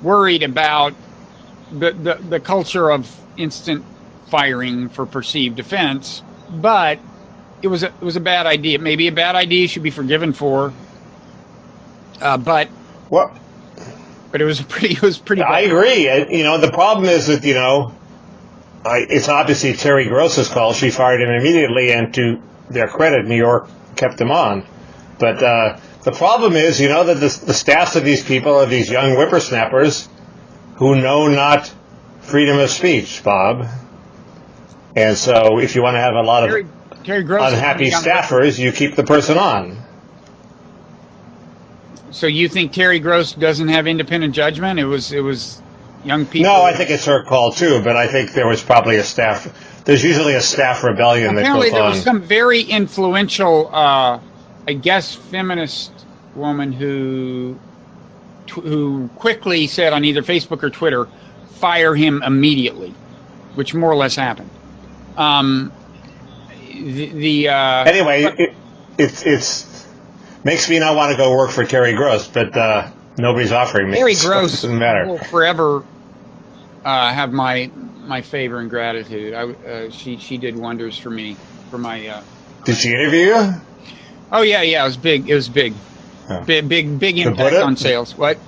worried about the culture of instant firing for perceived offense, but it was a bad idea. Maybe a bad idea should be forgiven for. But it was pretty. I agree. The problem is that it's obviously Terry Gross's call. She fired him immediately, and to their credit, New York kept him on. But the problem is, that the staffs of these people are these young whippersnappers who know not freedom of speech, Bob. And so if you want to have a lot of unhappy staffers, you keep the person on. So you think Terry Gross doesn't have independent judgment? It was young people? No, I think it's her call too, but I think there was probably there's usually a staff rebellion that goes on. Apparently there was some very influential, I guess, feminist woman who quickly said on either Facebook or Twitter, fire him immediately, which more or less happened. Anyway, it's makes me not want to go work for Terry Gross, but nobody's offering me. Terry Gross doesn't matter. Will forever have my favor and gratitude. She did wonders for me for my. Did she interview you? Oh yeah, it was big. It was big. Oh. Big impact on sales. What?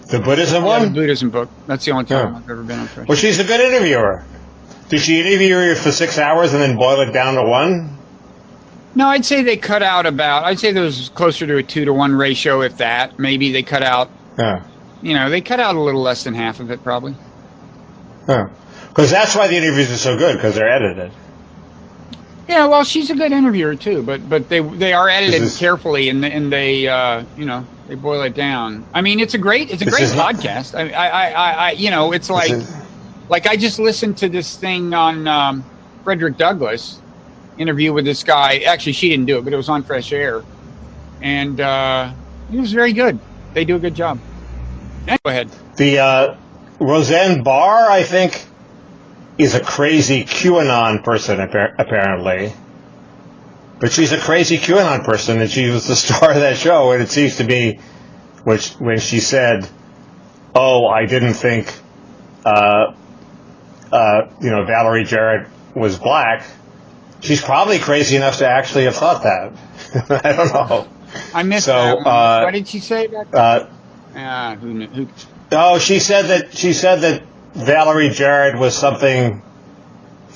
The Buddhism one? The Buddhism book. That's the only time I've ever been on Fresh. Well, she's a good interviewer. Did she interview you for 6 hours and then boil it down to 1? No, I'd say they cut out I'd say there was closer to a 2-to-1 ratio, if that. Maybe they cut out, they cut out a little less than half of it, probably. Because that's why the interviews are so good, because they're edited. Yeah, well, she's a good interviewer too, but they are edited carefully, and they they boil it down. I mean, it's a great podcast. It's like I just listened to this thing on Frederick Douglass interview with this guy. Actually, she didn't do it, but it was on Fresh Air, and it was very good. They do a good job. Go ahead. The Roseanne Barr, I think, is a crazy QAnon person, apparently. But she's a crazy QAnon person, and she was the star of that show. And it seems to be, when she said, "Oh, I didn't think, Valerie Jarrett was black," she's probably crazy enough to actually have thought that. I don't know. I missed that one. What did she say about that? Who knew? Oh, she said that Valerie Jarrett was something,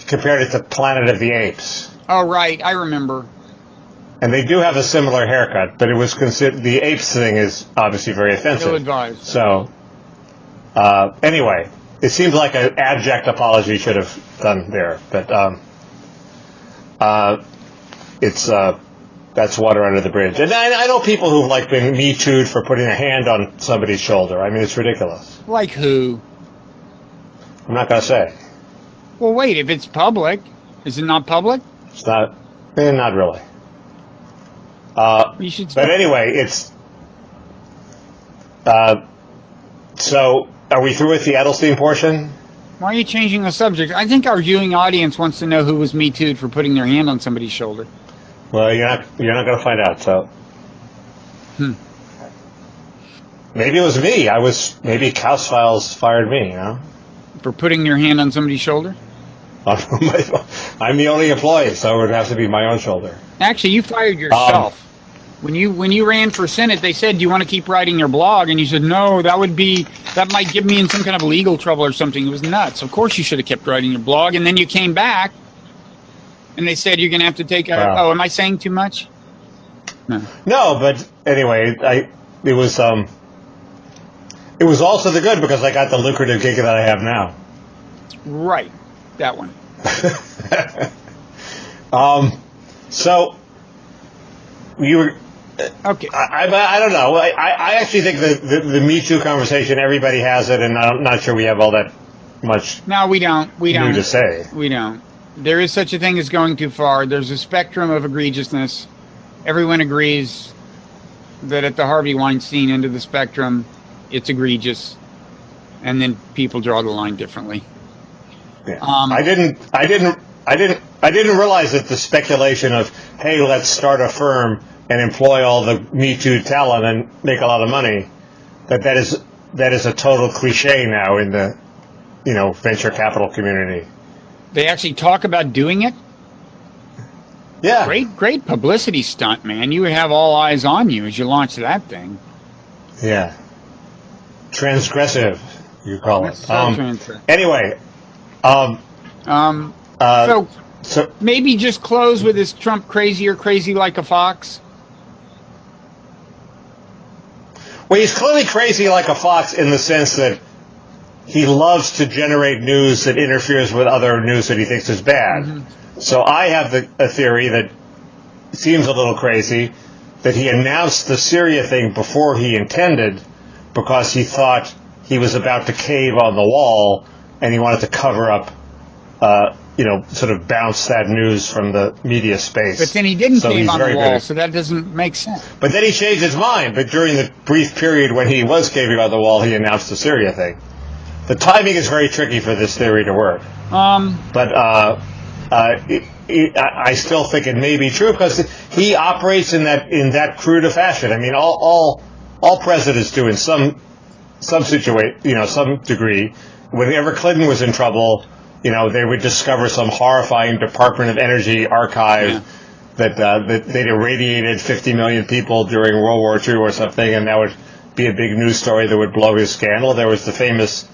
compared it to Planet of the Apes. Oh, right. I remember. And they do have a similar haircut, but it was considered, the apes thing is obviously very offensive. Ill-advised. So, anyway, it seems like an abject apology should have done there, but that's water under the bridge. And I know people who've been Me Too'd for putting a hand on somebody's shoulder. I mean, it's ridiculous. Like who? I'm not going to say. Well, wait, if it's public, is it not public? It's not. Not really. You should. But anyway, it's. So, are we through with the Edelstein portion? Why are you changing the subject? I think our viewing audience wants to know who was Me Too'd for putting their hand on somebody's shoulder. Well, you're not going to find out. So maybe it was me. Maybe kausfiles fired me. For putting your hand on somebody's shoulder? I'm the only employee, so it would have to be my own shoulder. Actually, you fired yourself. When you ran for Senate, they said, "Do you want to keep writing your blog?" And you said, "No, that might get me in some kind of legal trouble or something." It was nuts. Of course, you should have kept writing your blog. And then you came back, and they said you're going to have to take. Oh, am I saying too much? No, but anyway, it was also the good because I got the lucrative gig that I have now. Right, that one. So you were. Okay. I don't know. I actually think the Me Too conversation, everybody has it, and I'm not sure we have all that much. No, we don't. We don't. New to say. We don't. There is such a thing as going too far. There's a spectrum of egregiousness. Everyone agrees that at the Harvey Weinstein end of the spectrum, it's egregious, and then people draw the line differently. Yeah. I didn't realize that the speculation of, hey, let's start a firm and employ all the Me Too talent and make a lot of money, that is a total cliche now in the venture capital community. They actually talk about doing it. Yeah. Great publicity stunt, man. You would have all eyes on you as you launch that thing. Yeah. Transgressive, you call it. Transgressive. Anyway. So maybe just close with this Trump crazy like a fox. Well, he's clearly crazy like a fox in the sense that he loves to generate news that interferes with other news that he thinks is bad. Mm-hmm. So I have a theory that seems a little crazy, that he announced the Syria thing before he intended because he thought he was about to cave on the wall and he wanted to cover up, sort of bounce that news from the media space. But then he didn't cave on the wall, so that doesn't make sense. But then he changed his mind. But during the brief period when he was caving on the wall, he announced the Syria thing. The timing is very tricky for this theory to work. I still think it may be true because he operates in that crude a fashion. I mean, all presidents do in some degree. Whenever Clinton was in trouble, they would discover some horrifying Department of Energy archive that they'd irradiated 50 million people during World War II or something, and that would be a big news story that would blow his scandal. There was the famous,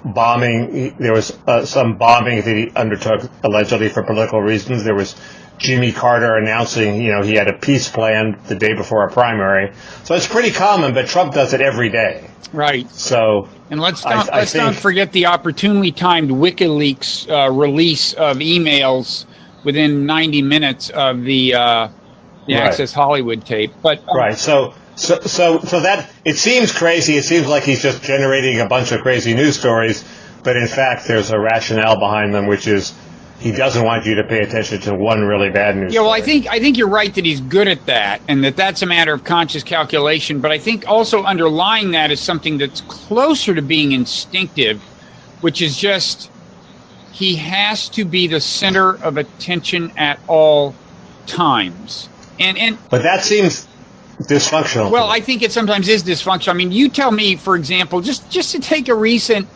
bombing. There was some bombing that he undertook allegedly for political reasons. There was Jimmy Carter announcing, he had a peace plan the day before a primary. So it's pretty common, but Trump does it every day. Right. So, and let's not forget the opportunely timed WikiLeaks release of emails within 90 minutes of the Access Hollywood tape. But right. So that it seems crazy. It seems like he's just generating a bunch of crazy news stories, but in fact, there's a rationale behind them, which is he doesn't want you to pay attention to one really bad news story. I think you're right that he's good at that, and that's a matter of conscious calculation. But I think also underlying that is something that's closer to being instinctive, which is just he has to be the center of attention at all times. But that seems dysfunctional. Well, I think it sometimes is dysfunctional. I mean, you tell me, for example, just to take a recent.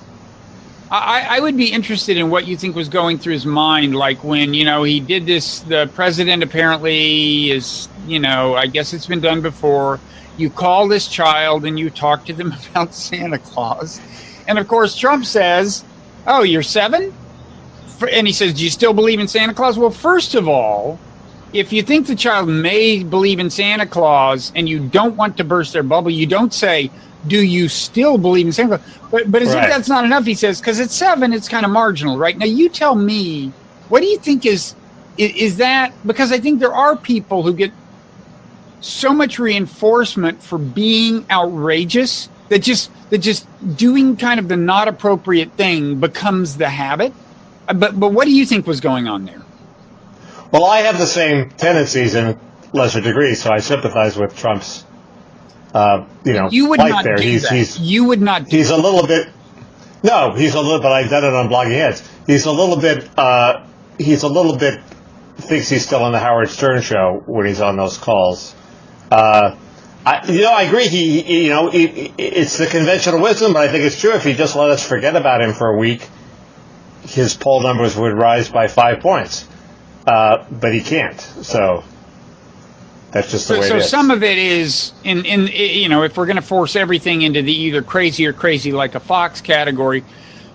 I would be interested in what you think was going through his mind, like when, he did this, the president apparently is, I guess it's been done before. You call this child and you talk to them about Santa Claus. And of course, Trump says, "Oh, you're 7?" And he says, "Do you still believe in Santa Claus?" Well, first of all, if you think the child may believe in Santa Claus and you don't want to burst their bubble, you don't say, "Do you still believe in Santa Claus?" But as if that's not enough, he says, because at 7, it's kind of marginal, right? Now, you tell me, what do you think is that? Because I think there are people who get so much reinforcement for being outrageous that just doing kind of the not appropriate thing becomes the habit. But what do you think was going on there? Well, I have the same tendencies in lesser degree, so I sympathize with Trump's. You would not there. do that. You would not. He's a little bit. No, he's a little. But I've done it on Blogging Heads. He's a little bit. thinks he's still on the Howard Stern show when he's on those calls. I agree. It's the conventional wisdom, but I think it's true. If he just let us forget about him for a week, his poll numbers would rise by 5 points. But he can't. So that's just the way it is. So some of it is if we're going to force everything into the either crazy or crazy like a Fox category,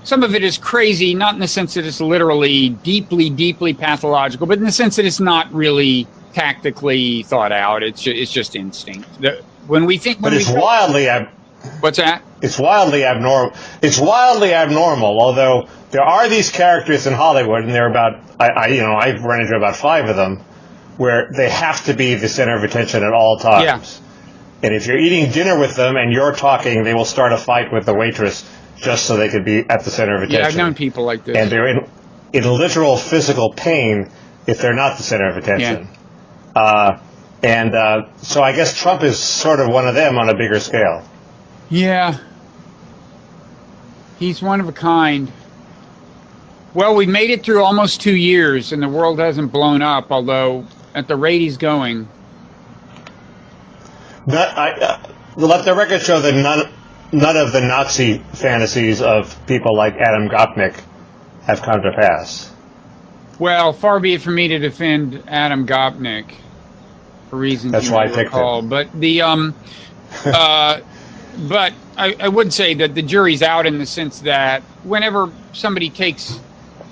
some of it is crazy, not in the sense that it's literally deeply, deeply pathological, but in the sense that it's not really tactically thought out. It's just instinct. What's that? It's wildly abnormal. It's wildly abnormal. Although there are these characters in Hollywood, and they're about I've run into about 5 of them, where they have to be the center of attention at all times. Yeah. And if you're eating dinner with them and you're talking, they will start a fight with the waitress just so they could be at the center of attention. Yeah, I've known people like this. And they're in literal physical pain if they're not the center of attention. Yeah. So I guess Trump is sort of one of them on a bigger scale. Yeah. He's one of a kind. Well, we've made it through almost 2 years, and the world hasn't blown up, although at the rate he's going. Let the record show that none of the Nazi fantasies of people like Adam Gopnik have come to pass. Well, far be it from me to defend Adam Gopnik for reasons that's you why I may picked recall. him. But but I would say that the jury's out in the sense that whenever somebody takes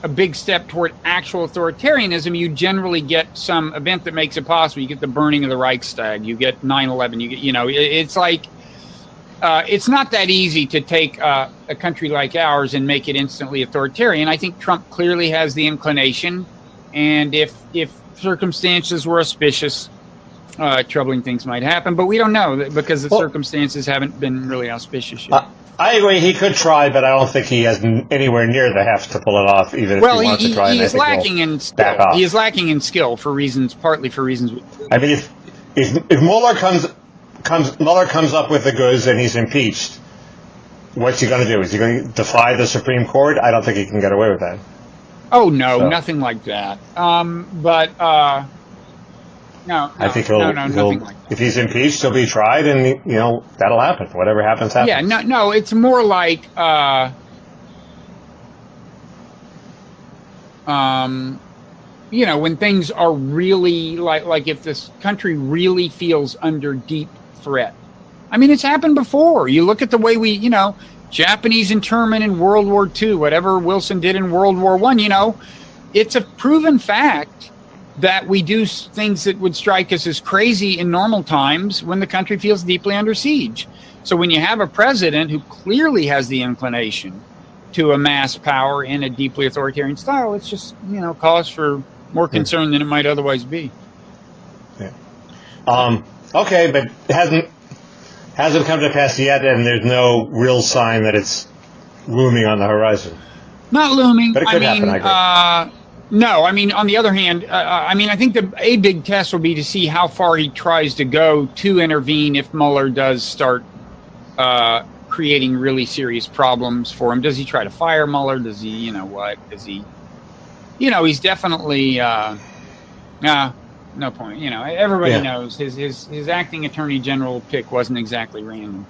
a big step toward actual authoritarianism, you generally get some event that makes it possible. You get the burning of the Reichstag. You get 9/11. You get, it's like it's not that easy to take a country like ours and make it instantly authoritarian. I think Trump clearly has the inclination, and if circumstances were auspicious, troubling things might happen. But we don't know because the circumstances haven't been really auspicious yet. I agree. He could try, but I don't think he has anywhere near the heft to pull it off. Even if he wants to try, he is lacking in skill. He is lacking in skill partly for reasons. I mean, if Mueller comes up with the goods and he's impeached, what's he going to do? Is he going to defy the Supreme Court? I don't think he can get away with that. Oh no, nothing like that. No, I think nothing like that. If he's impeached, he'll be tried, and that'll happen. Whatever happens, happens. Yeah, no, it's more like when things are really like if this country really feels under deep threat. I mean, it's happened before. You look at the way Japanese internment in World War II, whatever Wilson did in World War I. It's a proven fact that we do things that would strike us as crazy in normal times when the country feels deeply under siege. So when you have a president who clearly has the inclination to amass power in a deeply authoritarian style, it's just, cause for more concern than it might otherwise be. Yeah. Okay, but it hasn't come to pass yet, and there's no real sign that it's looming on the horizon. Not looming. But it could happen, I agree. No, I mean, on the other hand, I think a big test will be to see how far he tries to go to intervene if Mueller does start creating really serious problems for him. Does he try to fire Mueller? Does he, what? Does he, he's definitely, no point. Everybody knows his acting attorney general pick wasn't exactly random.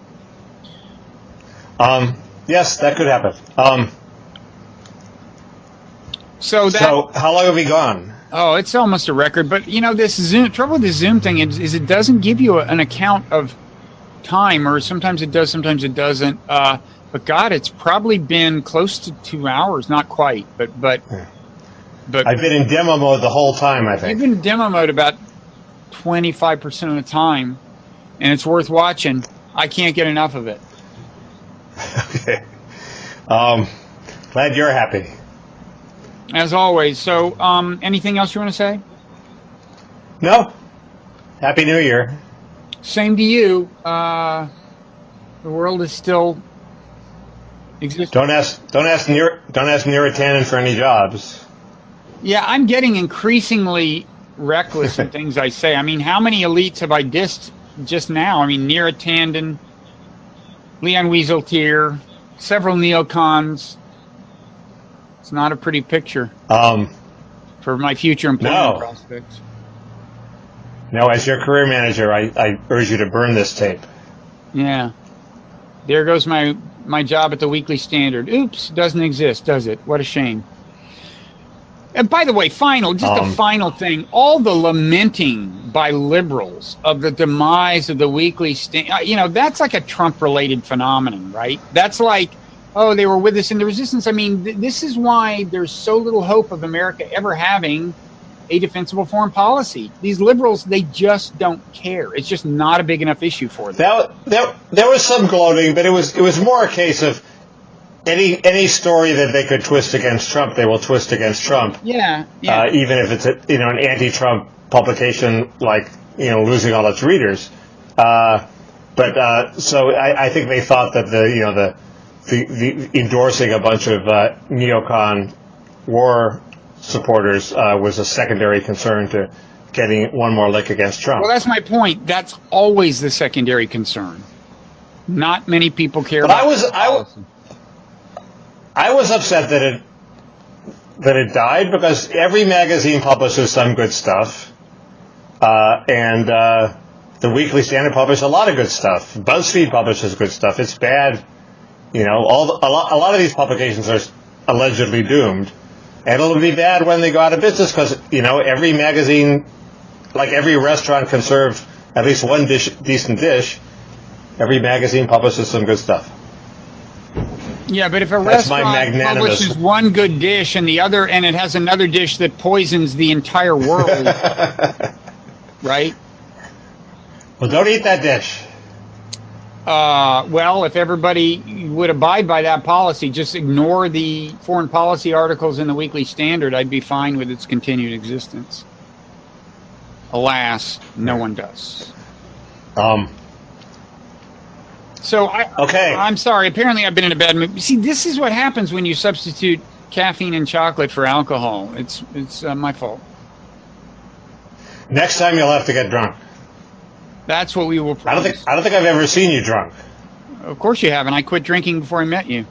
Yes, that could happen. So how long have we gone? Oh, it's almost a record. But this Zoom trouble with this Zoom thing is it doesn't give you an account of time, or sometimes it does, sometimes it doesn't. But God, it's probably been close to 2 hours, not quite, but I've been in demo mode the whole time. I think you've been in demo mode about 25% of the time, and it's worth watching. I can't get enough of it. Okay. Glad you're happy. As always. So, anything else you want to say? No. Happy New Year. Same to you. The world is still existing. Don't ask Neuritanen for any jobs. Yeah, I'm getting increasingly reckless in things I say. I mean, how many elites have I dissed just now? I mean, Neuritanen, Leon Wieseltier, several neocons. It's not a pretty picture. for my future employment No. prospects. No, as your career manager, I urge you to burn this tape. Yeah. There goes my job at the Weekly Standard. Oops, doesn't exist, does it? What a shame. And by the way, a final thing, all the lamenting by liberals of the demise of the Weekly Standard, that's like a Trump-related phenomenon, right? That's like, oh, they were with us in the resistance. I mean, this is why there's so little hope of America ever having a defensible foreign policy. These liberals, they just don't care. It's just not a big enough issue for them. There was some gloating, but it was more a case of any story that they could twist against Trump, they will twist against Trump. Yeah. Even if it's an anti-Trump publication, like losing all its readers. So I think they thought that the endorsing a bunch of neocon war supporters was a secondary concern to getting one more lick against Trump. Well, that's my point. That's always the secondary concern. Not many people care but about I was upset that it died, because every magazine publishes some good stuff, and the Weekly Standard publishes a lot of good stuff. BuzzFeed publishes good stuff. It's bad, a lot of these publications are allegedly doomed, and it'll be bad when they go out of business, because every magazine, like every restaurant, can serve at least one decent dish. Every magazine publishes some good stuff. Yeah, but if a That's my restaurant magnanimous publishes one good dish and it has another dish that poisons the entire world, right? Well, don't eat that dish. Well, if everybody would abide by that policy, just ignore the foreign policy articles in the Weekly Standard, I'd be fine with its continued existence. Alas, no one does. So I'm sorry. Apparently, I've been in a bad mood. See, this is what happens when you substitute caffeine and chocolate for alcohol. It's my fault. Next time, you'll have to get drunk. That's what we will promise. I don't think I've ever seen you drunk. Of course you haven't. I quit drinking before I met you.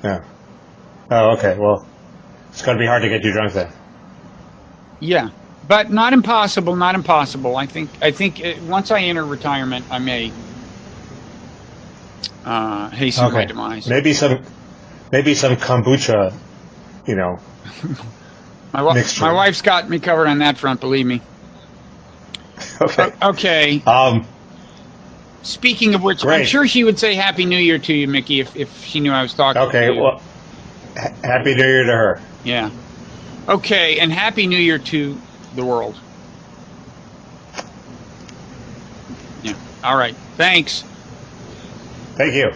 Yeah. Oh, okay. Well, it's going to be hard to get you drunk then. Yeah, but not impossible. Not impossible. I think once I enter retirement, I may. Hasten my demise. Maybe some kombucha, mixture. My wife's got me covered on that front, believe me. Okay. Okay. Speaking of which, Great. I'm sure she would say Happy New Year to you, Mickey, if she knew I was talking to you. Okay, well, Happy New Year to her. Yeah. Okay, and Happy New Year to the world. Yeah. All right. Thanks. Thank you.